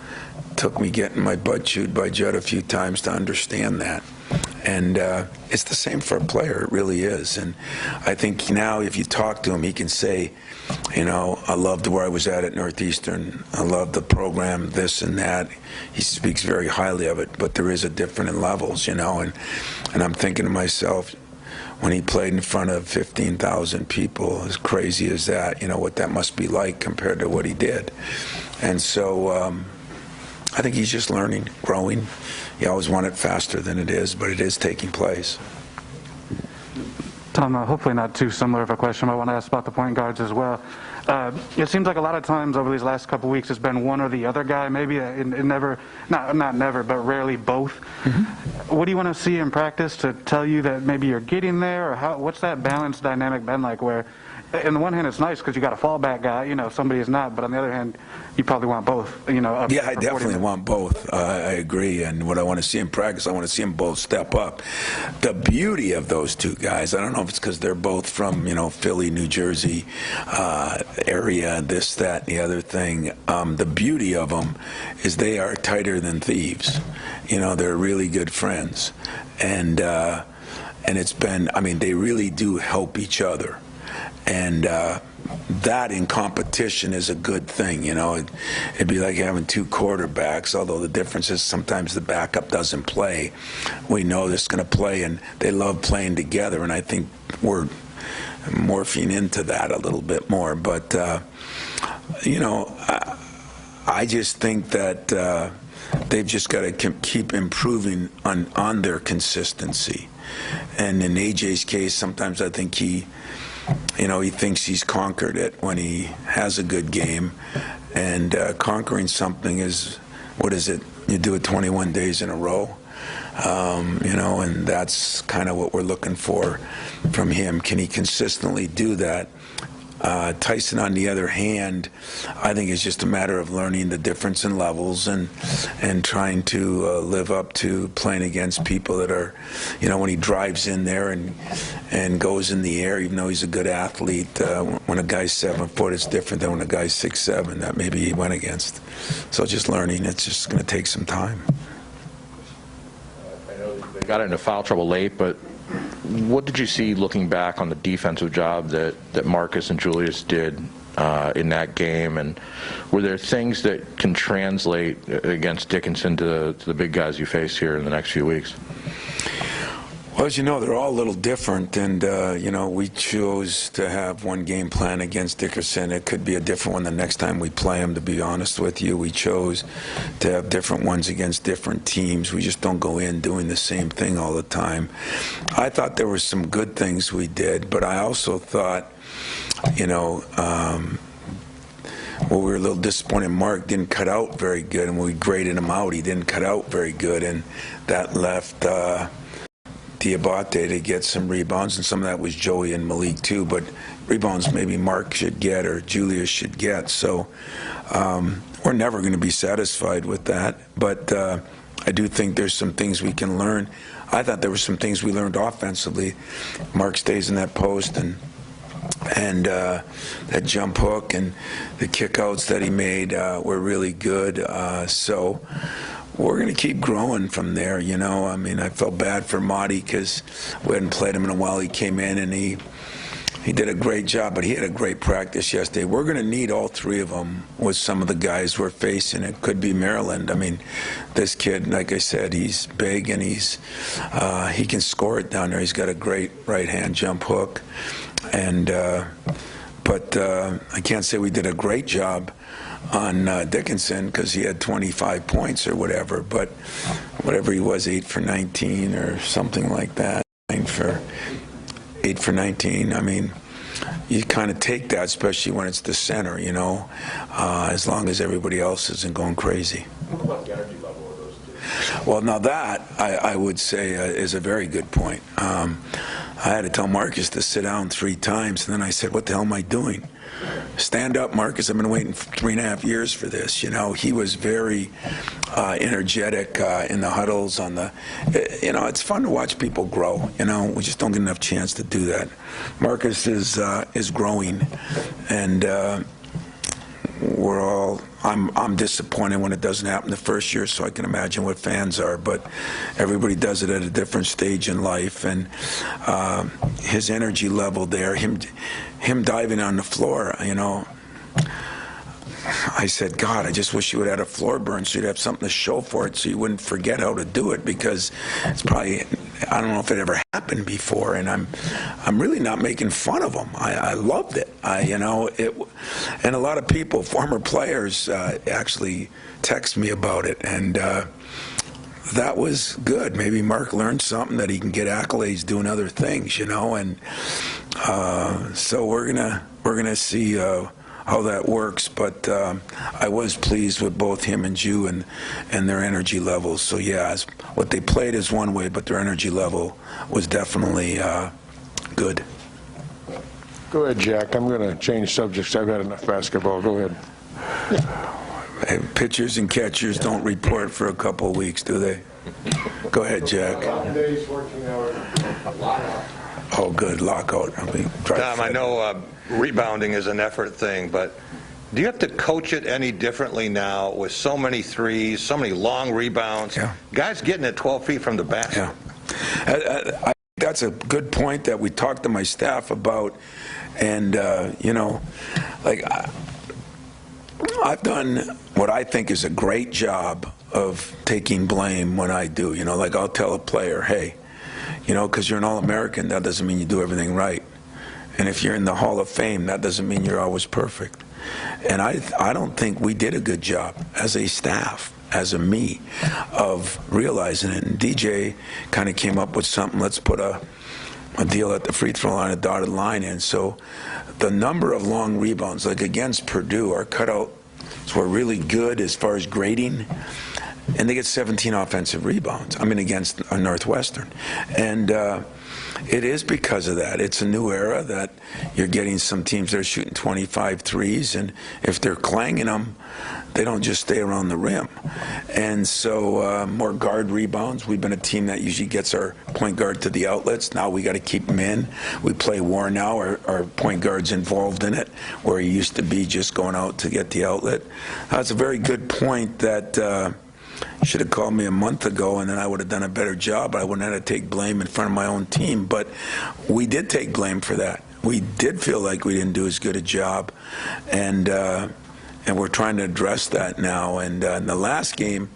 It took me getting my butt chewed by Judd a few times to understand that. And it's the same for a player. It really is. And I think now if you talk to him, he can say, I loved where I was at Northeastern. I loved the program, this and that. He speaks very highly of it, but there is a different in levels, and I'm thinking to myself, when he played in front of 15,000 people, as crazy as that, what that must be like compared to what he did. And so I think he's just learning, growing. You always want it faster than it is, but it is taking place. Tom, hopefully not too similar of a question, but I want to ask about the point guards as well. It seems like a lot of times over these last couple of weeks it's been one or the other guy, maybe it never, not never, but rarely both. Mm-hmm. What do you want to see in practice to tell you that maybe you're getting there, or what's that balance dynamic been like where, on the one hand, it's nice because you got a fallback guy, somebody is not, but on the other hand, you probably want both, Yeah, I definitely want both. I agree. And what I want to see in practice, I want to see them both step up. The beauty of those two guys, I don't know if it's because they're both from, Philly, New Jersey area, this, that, and the other thing. The beauty of them is they are tighter than thieves. They're really good friends. And it's been, they really do help each other. And that in competition is a good thing, It'd be like having two quarterbacks, although the difference is sometimes the backup doesn't play. We know this is going to play, and they love playing together, and I think we're morphing into that a little bit more. But, I just think that they've just got to keep improving on their consistency. And in AJ's case, sometimes I think he thinks he's conquered it when he has a good game. And conquering something is, what is it? You do it 21 days in a row. And that's kind of what we're looking for from him. Can he consistently do that? Tyson, on the other hand, I think it's just a matter of learning the difference in levels and trying to live up to playing against people that are, when he drives in there and goes in the air, even though he's a good athlete, when a guy's 7 foot, it's different than when a guy's 6'7" that maybe he went against. So just learning, it's just going to take some time. I know they got into foul trouble late, but what did you see looking back on the defensive job that Marcus and Julius did in that game? And were there things that can translate against Dickinson to the big guys you face here in the next few weeks? Well, as you know, they're all a little different, and we chose to have one game plan against Dickinson. It could be a different one the next time we play them, to be honest with you. We chose to have different ones against different teams. We just don't go in doing the same thing all the time. I thought there were some good things we did, but I also thought, we were a little disappointed Mark didn't cut out very good, and when we graded him out, he didn't cut out very good, and that left Diabate to get some rebounds, and some of that was Joey and Malik too, but rebounds maybe Mark should get or Julius should get. So we're never going to be satisfied with that, but I do think there's some things we can learn. I thought there were some things we learned offensively. Mark stays in that post, and that jump hook and the kickouts that he made were really good. So we're going to keep growing from there, I felt bad for Marty because we hadn't played him in a while. He came in and he did a great job, but he had a great practice yesterday. We're going to need all three of them with some of the guys we're facing. It could be Maryland. This kid, like I said, he's big and he can score it down there. He's got a great right-hand jump hook. And but I can't say we did a great job on Dickinson because he had 25 points or whatever, but whatever he was, 8 for 19 or something like that, 8 for 19. You kind of take that, especially when it's the center, as long as everybody else isn't going crazy. What about the energy level of those two? Well, now that I would say is a very good point. I had to tell Marcus to sit down 3 times, and then I said, what the hell am I doing? Stand up, Marcus. I've been waiting for 3.5 years for this. You know, he was very energetic in the huddles. You know, it's fun to watch people grow. You know, we just don't get enough chance to do that. Marcus is growing, and we're all. I'm disappointed when it doesn't happen the first year, so I can imagine what fans are. But everybody does it at a different stage in life, and his energy level there, him diving on the floor, you know. I said, God, I just wish you would have had a floor burn so you'd have something to show for it so you wouldn't forget how to do it, because it's probably, I don't know if it ever happened before, and I'm really not making fun of him. I loved it. You know, and a lot of people, former players, actually text me about it, and that was good. Maybe Mark learned something that he can get accolades doing other things, you know, and so we're gonna see how that works, but I was pleased with both him and Ju and their energy levels. So yeah, what they played is one way, but their energy level was definitely good. Go ahead, Jack. I'm going to change subjects. I've had enough basketball. Go ahead. Pitchers and catchers don't report for a couple of weeks, do they? Go ahead, Jack. 11 days, 14 hours, lockout. Oh, good, lockout. Tom, I know rebounding is an effort thing, but do you have to coach it any differently now with so many threes, so many long rebounds? Yeah. Guys getting it 12 feet from the basket. Yeah. That's a good point that we talked to my staff about, and you know, like I've done what I think is a great job of taking blame when I do. You know, like I'll tell a player, hey, you know, because you're an All-American, that doesn't mean you do everything right. And if you're in the Hall of Fame, that doesn't mean you're always perfect. And I don't think we did a good job as a staff, as a me, of realizing it. And DJ kind of came up with something, let's put a deal at the free throw line, a dotted line in. So the number of long rebounds, like against Purdue, our cutouts were really good as far as grading. And they get 17 offensive rebounds, I mean, against a Northwestern. And it is because of that. It's a new era that you're getting some teams that are shooting 25 threes, and if they're clanging them, they don't just stay around the rim. And so more guard rebounds. We've been a team that usually gets our point guard to the outlets. Now we got to keep them in. We play war now. Our point guard's involved in it, where he used to be just going out to get the outlet. That's a very good point that you should have called me a month ago, and then I would have done a better job. I wouldn't have had to take blame in front of my own team. But we did take blame for that. We did feel like we didn't do as good a job, and we're trying to address that now. And in the last game,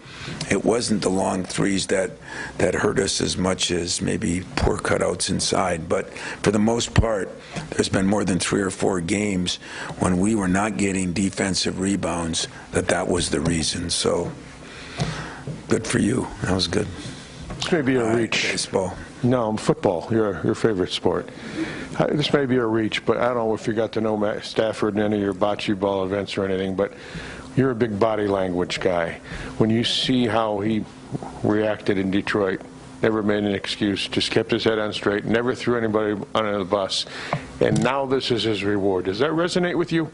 it wasn't the long threes that hurt us as much as maybe poor cutouts inside. But for the most part, there's been more than 3 or 4 games when we were not getting defensive rebounds that was the reason. So good for you. That was good. This may be a reach. Baseball. No, football, your favorite sport. This may be a reach, but I don't know if you got to know Matt Stafford in any of your bocce ball events or anything, but you're a big body language guy. When you see how he reacted in Detroit, never made an excuse, just kept his head on straight, never threw anybody under the bus, and now this is his reward. Does that resonate with you?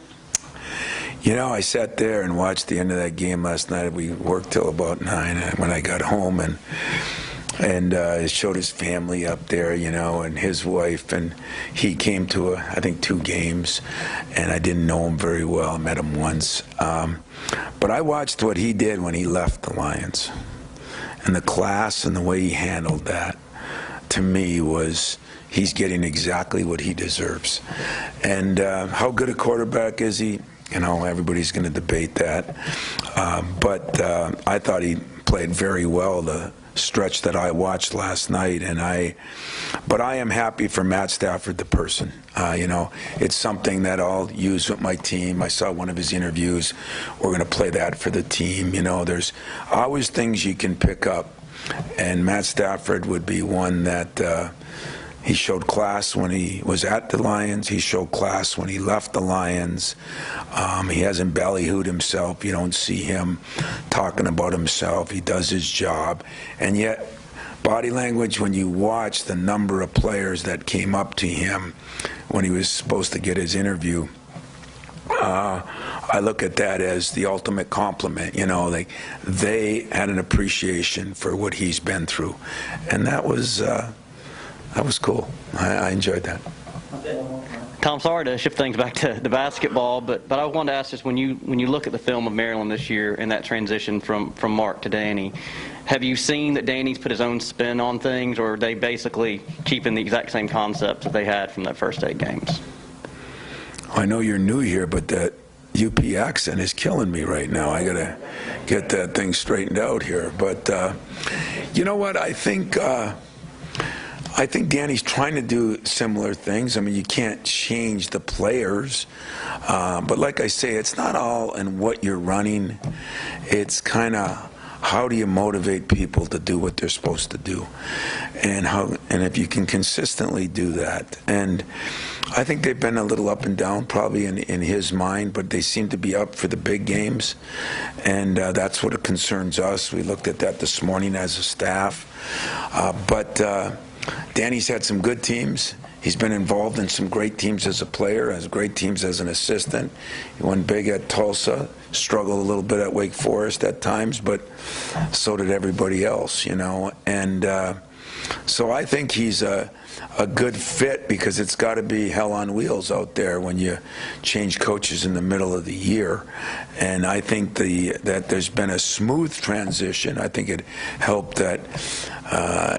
You know, I sat there and watched the end of that game last night. We worked till about 9 when I got home, and he showed his family up there, you know, and his wife, and he came to, I think, 2 games, and I didn't know him very well. I met him once. But I watched what he did when he left the Lions, and the class and the way he handled that, to me, was he's getting exactly what he deserves. And how good a quarterback is he? You know, everybody's going to debate that. But I thought he played very well the stretch that I watched last night. But I am happy for Matt Stafford, the person. You know, it's something that I'll use with my team. I saw one of his interviews. We're going to play that for the team. You know, there's always things you can pick up. And Matt Stafford would be one that he showed class when he was at the Lions. He showed class when he left the Lions. He hasn't ballyhooed himself. You don't see him talking about himself. He does his job. And yet, body language, when you watch the number of players that came up to him when he was supposed to get his interview, I look at that as the ultimate compliment. You know, they had an appreciation for what he's been through, and that was cool. I enjoyed that. Tom, sorry to shift things back to the basketball, but I wanted to ask this: when you look at the film of Maryland this year and that transition from Mark to Danny, have you seen that Danny's put his own spin on things, or are they basically keeping the exact same concepts that they had from that first 8 games? I know you're new here, but that UP accent is killing me right now. I gotta get that thing straightened out here. But you know what? I think Danny's trying to do similar things. I mean, you can't change the players, but like I say, it's not all in what you're running. It's kind of how do you motivate people to do what they're supposed to do, and if you can consistently do that. And I think they've been a little up and down probably in his mind, but they seem to be up for the big games, and that's what concerns us. We looked at that this morning as a staff, but Danny's had some good teams. He's been involved in some great teams as a player, has great teams as an assistant. He won big at Tulsa, struggled a little bit at Wake Forest at times, but so did everybody else, you know. And so I think he's a good fit, because it's got to be hell on wheels out there when you change coaches in the middle of the year. And I think that there's been a smooth transition. I think it helped that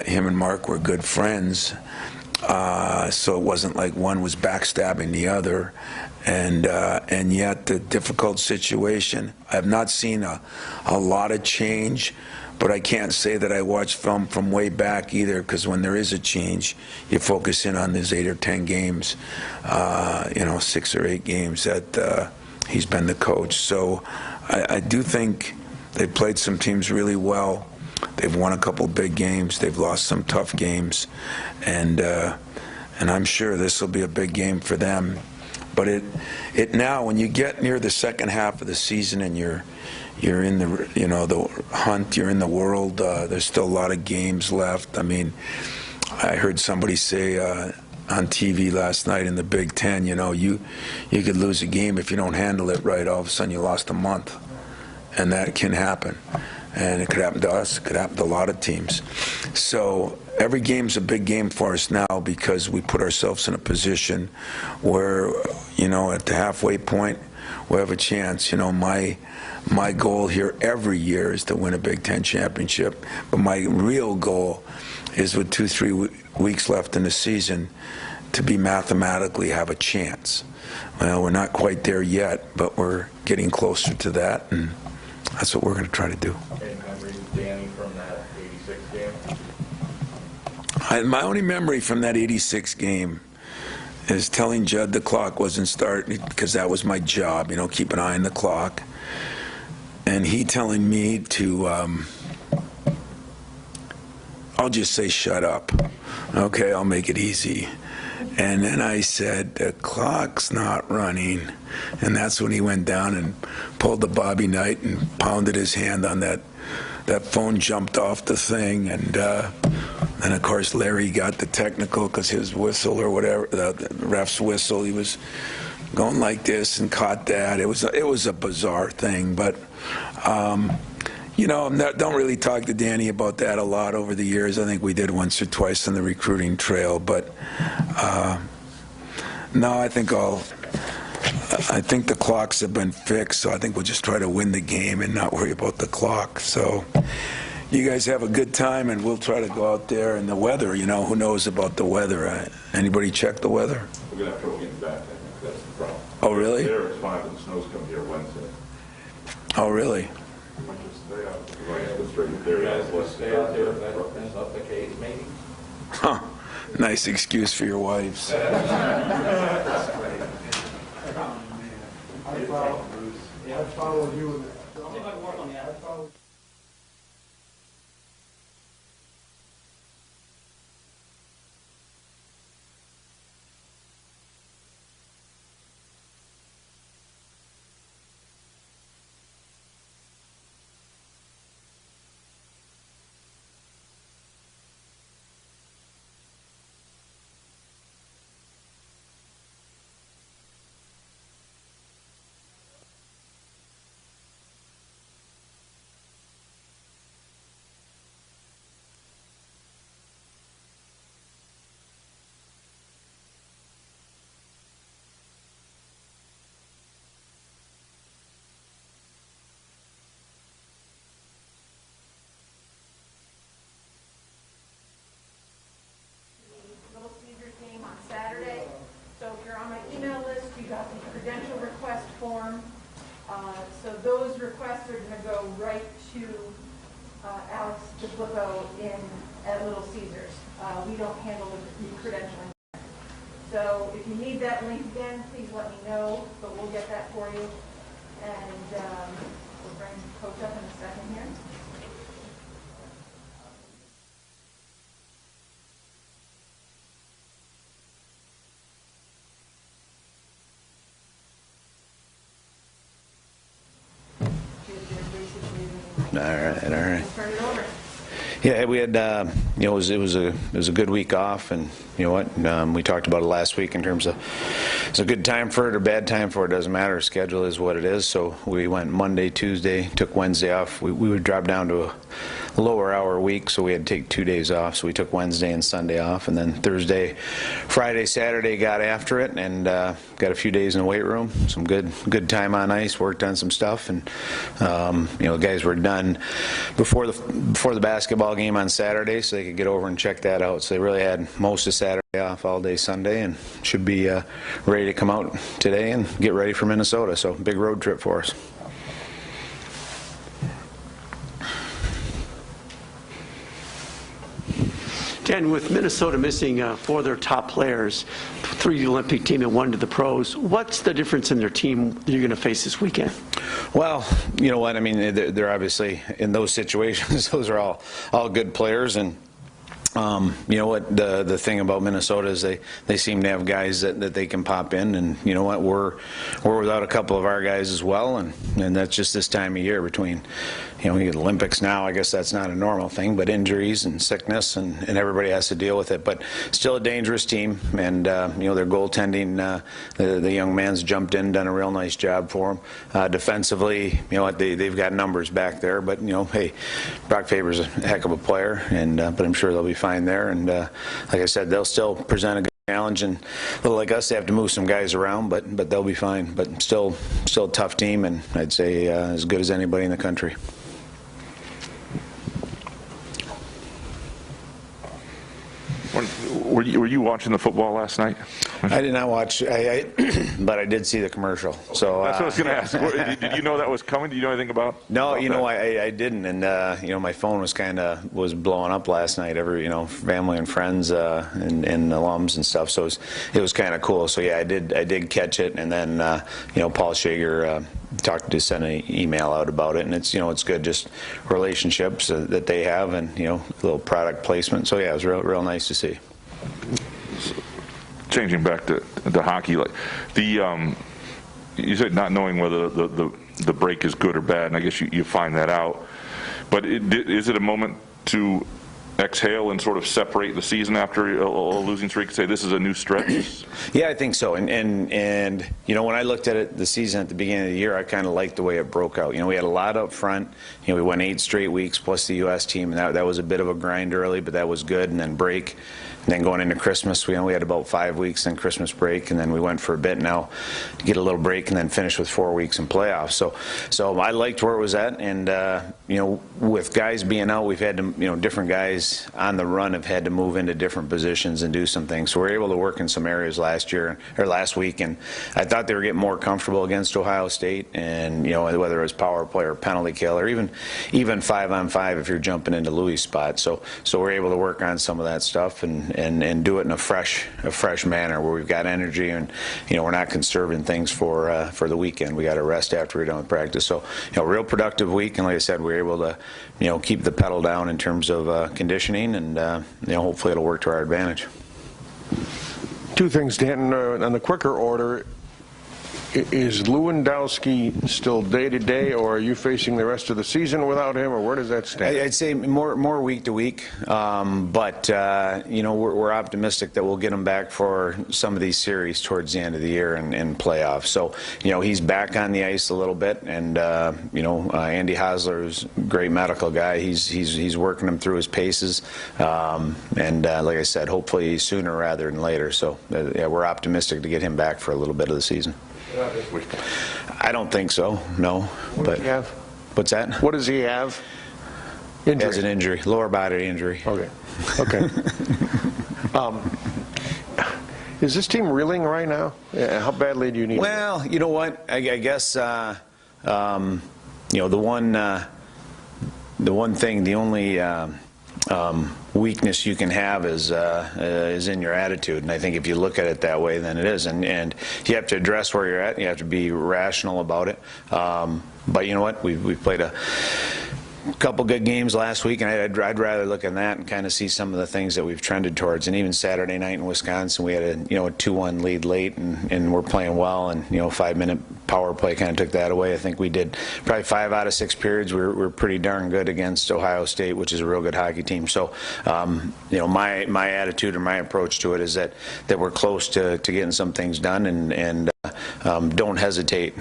him and Mark were good friends. So it wasn't like one was backstabbing the other, and yet the difficult situation. I have not seen a lot of change, but I can't say that I watched film from way back either, because when there is a change, you focus in on these 8 or 10 games, 6 or 8 games that he's been the coach. So I do think they've played some teams really well. They've won a couple big games. They've lost some tough games, and I'm sure this will be a big game for them. But it now, when you get near the second half of the season and you're in the the hunt, you're in the world. There's still a lot of games left. I mean, I heard somebody say on TV last night in the Big Ten, you could lose a game if you don't handle it right. All of a sudden, you lost a month, and that can happen. And it could happen to us. It could happen to a lot of teams. So every game's a big game for us now, because we put ourselves in a position where, at the halfway point, we have a chance. My goal here every year is to win a Big Ten championship. But my real goal is, with 2-3 weeks left in the season, to be mathematically have a chance. Well, we're not quite there yet, but we're getting closer to that, and that's what we're going to try to do. Any memories of Danny from that 86 game? My only memory from that 86 game is telling Judd the clock wasn't starting, because that was my job, keep an eye on the clock. And he telling me to, I'll just say shut up. Okay, I'll make it easy. And then I said, the clock's not running. And that's when he went down and pulled the Bobby Knight and pounded his hand on that phone, jumped off the thing. And of course, Larry got the technical, because his whistle or whatever, the ref's whistle, he was going like this and caught that. It was a bizarre thing. But, don't really talk to Danny about that a lot over the years. I think we did once or twice on the recruiting trail. But, no, I think the clocks have been fixed, so I think we'll just try to win the game and not worry about the clock. So you guys have a good time, and we'll try to go out there. And the weather, who knows about the weather? Anybody check the weather? We're going to have trouble getting back, I think. That's the problem. Oh, really? There, it's fine, but the snow's coming here Wednesday. Oh, really? We might just stay out. We might just go straight there. Stay out there if that's not the case, maybe. Huh. Nice excuse for your wives. I followed you. Booko at Little Caesars. We don't handle the credentialing. So if you need that link again, please let me know, but we'll get that for you. And we'll bring Coach up in a second here. All right. Turn it over. Yeah, we had, it was a good week off, and you know what, we talked about it last week in terms of it's a good time for it or bad time for it, doesn't matter. Schedule is what it is. So we went Monday, Tuesday, took Wednesday off. We would drop down to a lower hour week, so we had to take 2 days off. So we took Wednesday and Sunday off, and then Thursday, Friday, Saturday got after it, and got a few days in the weight room. Some good time on ice. Worked on some stuff, and the guys were done before the basketball game on Saturday, so they could get over and check that out. So they really had most of Saturday off, all day Sunday, and should be ready to come out today and get ready for Minnesota. So big road trip for us. Dan, with Minnesota missing 4 of their top players, 3 to the Olympic team and 1 to the pros, what's the difference in their team that you're going to face this weekend? Well, you know what, I mean, they're obviously in those situations, those are all good players, and you know what, the thing about Minnesota is they seem to have guys that they can pop in, and you know what, we're without a couple of our guys as well, and that's just this time of year between, we get Olympics now, I guess that's not a normal thing, but injuries and sickness, and everybody has to deal with it. But still a dangerous team, and their goaltending, the young man's jumped in, done a real nice job for them. Defensively, they've got numbers back there, but hey, Brock Faber's a heck of a player, and but I'm sure they'll be fine there. And like I said, they'll still present a good challenge, and a little like us, they have to move some guys around, but they'll be fine. But still a tough team, and I'd say as good as anybody in the country. Were you watching the football last night? I did not watch, but I did see the commercial. So that's what I was going to ask. Did you know that was coming? Did you know anything about? No, I didn't, and my phone was blowing up last night. Every family and friends and alums and stuff. So it was kind of cool. So yeah, I did catch it, and then Paul Shager sent an email out about it, and it's good, just relationships that they have, and a little product placement. So yeah, it was real nice to see. Changing back to hockey, like you said, not knowing whether the break is good or bad, and I guess you find that out. But is it a moment to exhale and sort of separate the season after a losing streak and say this is a new stretch? Yeah, I think so. And when I looked at it, the season at the beginning of the year, I kind of liked the way it broke out. We had a lot up front. We went 8 straight weeks plus the U.S. team, and that was a bit of a grind early, but that was good. And then break. And then going into Christmas, we had about 5 weeks in Christmas break, and then we went for a bit now to get a little break, and then finish with 4 weeks in playoffs. So I liked where it was at, and with guys being out, we've had to, different guys on the run have had to move into different positions and do some things. So we were able to work in some areas last week, and I thought they were getting more comfortable against Ohio State, and whether it was power play or penalty kill, or even 5-on-5 if you're jumping into Louis' spot. So we're able to work on some of that stuff and do it in a fresh manner where we've got energy, and we're not conserving things for the weekend. We got to rest after we're done with practice. So real productive week, and like I said, we're able to keep the pedal down in terms of conditioning, and hopefully it'll work to our advantage. 2 things, Danton, on the quicker order. Is Lewandowski still day-to-day, or are you facing the rest of the season without him, or where does that stand? I'd say more week to week, but we're optimistic that we'll get him back for some of these series towards the end of the year and playoffs. So he's back on the ice a little bit, and Andy Hosler is a great medical guy. He's working him through his paces, and like I said, hopefully sooner rather than later. So yeah, we're optimistic to get him back for a little bit of the season. I don't think so, no. What does he have? What's that? What does he have? Injury. He has an injury, lower body injury. Okay. Is this team reeling right now? How badly do you need it? Well, you know what? I guess the only weakness you can have is in your attitude, and I think if you look at it that way, then it is, and you have to address where you're at, and you have to be rational about it. But you know what? We've played a couple good games last week, and I'd rather look at that and kind of see some of the things that we've trended towards. And even Saturday night in Wisconsin, we had a 2-1 lead late, and we're playing well, and 5-minute power play kind of took that away. I think we did probably 5 out of 6 periods. We're pretty darn good against Ohio State, which is a real good hockey team. So my attitude or my approach to it is that we're close to getting some things done, and don't hesitate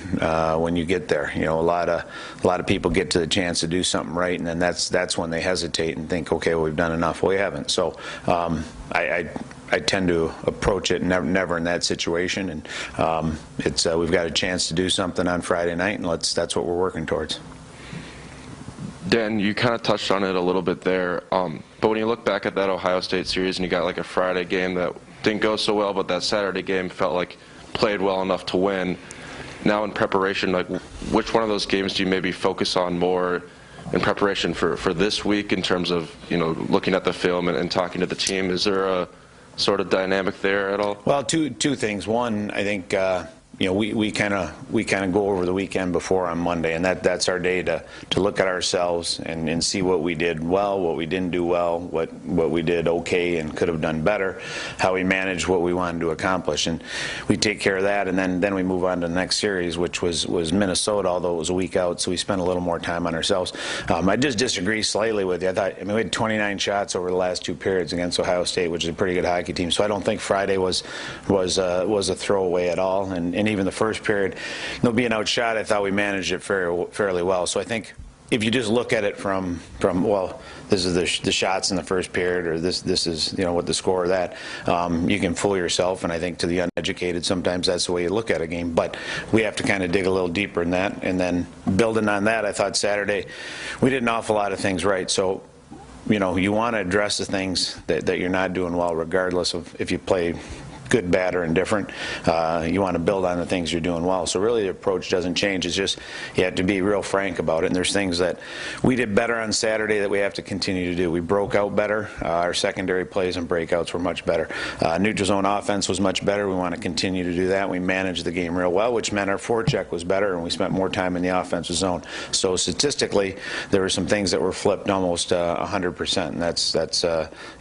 when you get there. A lot of people get to the chance to do something right, and then that's when they hesitate and think, okay, well, we've done enough. Well, we haven't. So I tend to approach it never in that situation, and we've got a chance to do something on Friday night, and that's what we're working towards. Dan, you kind of touched on it a little bit there, but when you look back at that Ohio State series and you got like a Friday game that didn't go so well, but that Saturday game felt like played well enough to win. Now in preparation, like which one of those games do you maybe focus on more in preparation for this week in terms of looking at the film and talking to the team? Is there a sort of dynamic there at all? Well, two things. One, I think we kind of go over the weekend before on Monday, and that's our day to look at ourselves and see what we did well, what we didn't do well, what we did okay and could have done better, how we managed what we wanted to accomplish, and we take care of that, and then we move on to the next series, which was Minnesota, although it was a week out, so we spent a little more time on ourselves. I just disagree slightly with you. We had 29 shots over the last 2 periods against Ohio State, which is a pretty good hockey team, so I don't think Friday was a throwaway at all, and even the first period, being outshot, I thought we managed it fairly well. So I think if you just look at it from well, this is the shots in the first period, or this is what the score of that, you can fool yourself, and I think to the uneducated sometimes that's the way you look at a game. But we have to kind of dig a little deeper in that, and then building on that, I thought Saturday we did an awful lot of things right. So you want to address the things that you're not doing well, regardless of if you play good, bad, or indifferent. You want to build on the things you're doing well. So really the approach doesn't change. It's just you have to be real frank about it. And there's things that we did better on Saturday that we have to continue to do. We broke out better. Our secondary plays and breakouts were much better. Neutral zone offense was much better. We want to continue to do that. We managed the game real well, which meant our forecheck was better, and we spent more time in the offensive zone. So statistically, there were some things that were flipped almost 100%. And that's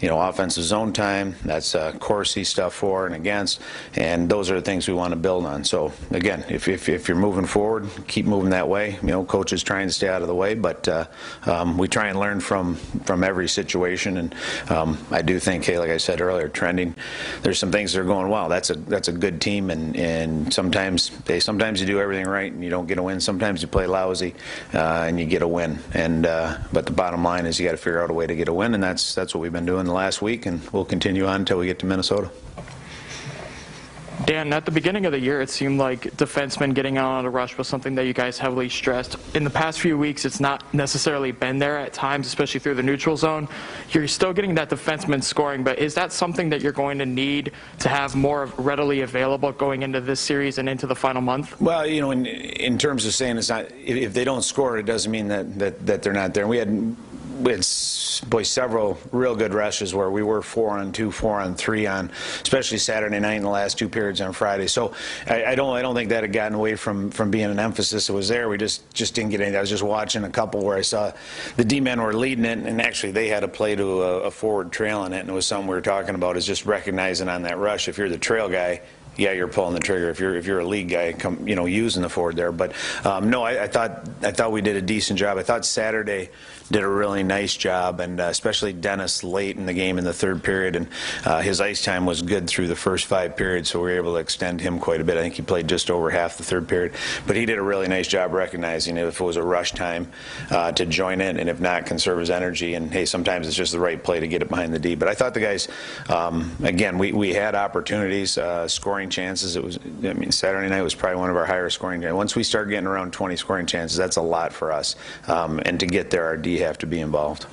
offensive zone time. That's Corsi stuff for and against, and those are the things we want to build on. So again, if you're moving forward, keep moving that way. Coach is trying to stay out of the way, but we try and learn from every situation. And I do think, hey, like I said earlier, trending. There's some things that are going well. That's a good team, and sometimes you do everything right and you don't get a win. Sometimes you play lousy and you get a win. And but the bottom line is you got to figure out a way to get a win, and that's what we've been doing the last week, and we'll continue on until we get to Minnesota. Dan, at the beginning of the year, it seemed like defensemen getting out on a rush was something that you guys heavily stressed. In the past few weeks, it's not necessarily been there at times, especially through the neutral zone. You're still getting that defenseman scoring, but is that something that you're going to need to have more readily available going into this series and into the final month? Well, in terms of saying it's not, if they don't score, it doesn't mean that they're not there. We had several real good rushes where we were 4-on-2, 4-on-3 especially Saturday night and the last 2 periods on Friday. So I don't think that had gotten away from being an emphasis. It was there. We just didn't get anything. I was just watching a couple where I saw the D-men were leading it, and actually they had a play to a forward trail in it, and it was something we were talking about, is just recognizing on that rush, if you're the trail guy, yeah, you're pulling the trigger. If you're a lead guy, using the forward there. But no, I thought we did a decent job. I thought Saturday did a really nice job, and especially Dennis late in the game in the 3rd period, and his ice time was good through the first 5 periods, so we were able to extend him quite a bit. I think he played just over half the 3rd period, but he did a really nice job recognizing if it was a rush time to join in, and if not, conserve his energy. And hey, sometimes it's just the right play to get it behind the D. But I thought the guys, again, we had opportunities, scoring chances. Saturday night was probably one of our higher scoring days. Once we start getting around 20 scoring chances, that's a lot for us. And to get there, our D have to be involved.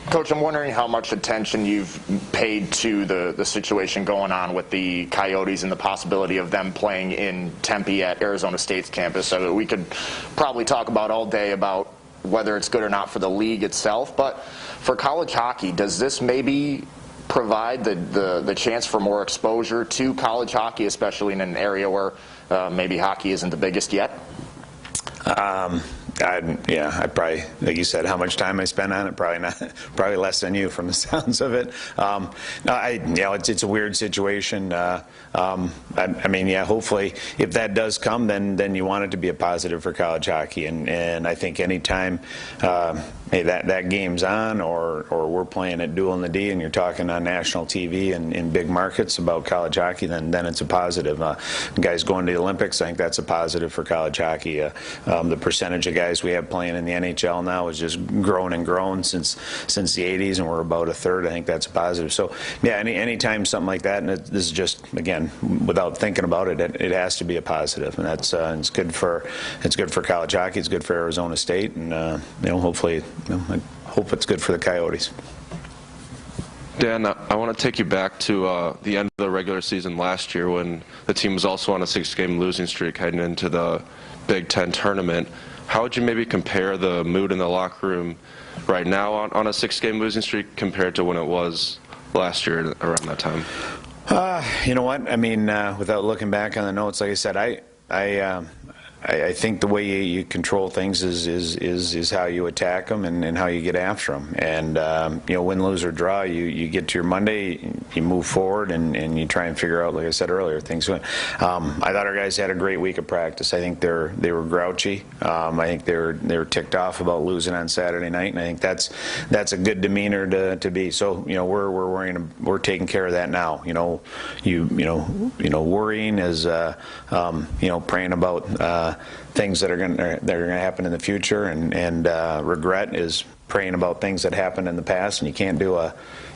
Coach, I'm wondering how much attention you've paid to the situation going on with the Coyotes and the possibility of them playing in Tempe at Arizona State's campus. So we could probably talk about all day about whether it's good or not for the league itself, but for college hockey, does this maybe provide the chance for more exposure to college hockey, especially in an area where maybe hockey isn't the biggest yet? I probably, like you said, how much time I spend on it, probably not, probably less than you from the sounds of it. It's a weird situation. I mean, yeah, hopefully if that does come, then you want it to be a positive for college hockey. And I think anytime hey, that game's on, or we're playing at Duel in the D and you're talking on national TV and in big markets about college hockey, then it's a positive. Guys going to the Olympics, I think that's a positive for college hockey. The percentage of guys we have playing in the NHL now has just grown and grown since the 80s, and we're about a third. I think that's a positive. So yeah, anytime something like that, and this is just, again, without thinking about it, it has to be a positive, and that's it's good for college hockey. It's good for Arizona State, and hopefully, I hope it's good for the Coyotes. Dan, I want to take you back to the end of the regular season last year when the team was also on a 6-game losing streak heading into the Big Ten tournament. How would you maybe compare the mood in the locker room right now on a 6-game losing streak compared to when it was last year around that time? You know what? I mean, without looking back on the notes, like I said, I think the way you control things is how you attack them and how you get after them. And win, lose, or draw, you get to your Monday, you move forward, and you try and figure out, like I said earlier, things. I thought our guys had a great week of practice. I think they were grouchy. I think they were ticked off about losing on Saturday night, and I think that's a good demeanor to be. So we're taking care of that now. Worrying is praying about things that are going to happen in the future, and regret is praying about things that happened in the past, and you can't do a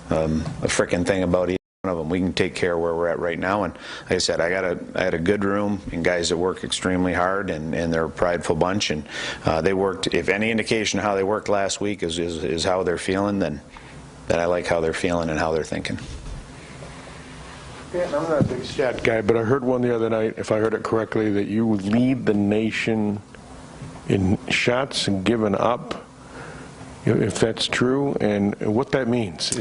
frickin' thing about either one of them. We can take care of where we're at right now, and like I said, I had a good room and guys that work extremely hard, and they're a prideful bunch, and they worked. If any indication of how they worked last week is how they're feeling, then I like how they're feeling and how they're thinking. I'm not a big stat guy, but I heard one the other night, if I heard it correctly, that you lead the nation in shots and given up, if that's true, and what that means.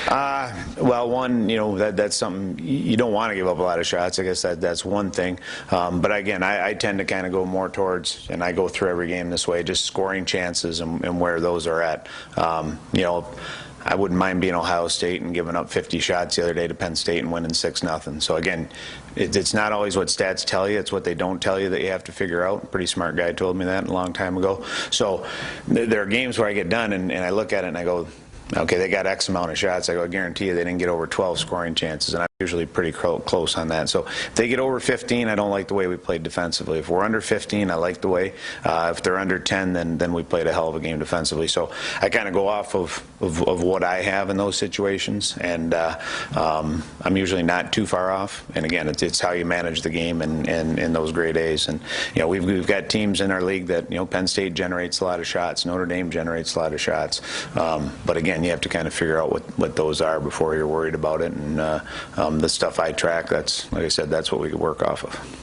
Well, one, that's something, you don't want to give up a lot of shots. I guess that's one thing. But again, I tend to kind of go more towards, and I go through every game this way, just scoring chances and where those are at. I wouldn't mind being Ohio State and giving up 50 shots the other day to Penn State and winning 6-0. So again, it's not always what stats tell you, it's what they don't tell you that you have to figure out. A pretty smart guy told me that a long time ago. So there are games where I get done and I look at it and I go, okay, they got X amount of shots. I go, I guarantee you they didn't get over 12 scoring chances, and I'm usually pretty close on that. So if they get over 15, I don't like the way we played defensively. If we're under 15, I like the way. If they're under 10, then we played a hell of a game defensively. So I kind of go off of what I have in those situations, and I'm usually not too far off. And again, it's how you manage the game in those grade A's. And we've got teams in our league that Penn State generates a lot of shots, Notre Dame generates a lot of shots, but again, you have to kind of figure out what those are before you're worried about it. And the stuff I track, that's, like I said, that's what we could work off of.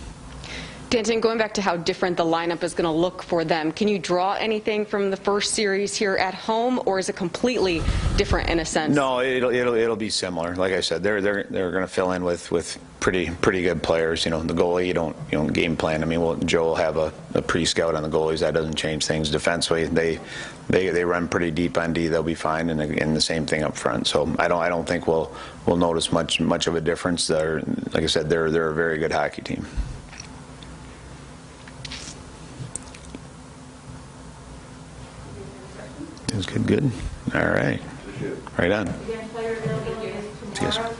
Danton, going back to how different the lineup is going to look for them, can you draw anything from the first series here at home, or is it completely different in a sense? No, it'll be similar. Like I said, they're going to fill in with pretty good players. The goalie, you don't game plan. I mean, Joe will have a pre-scout on the goalies. That doesn't change things. Defensively, they run pretty deep on D. They'll be fine, and the same thing up front. So I don't think we'll notice much of a difference. Like I said, they're a very good hockey team. It was good. All right. Right on. Again, player availability is tomorrow.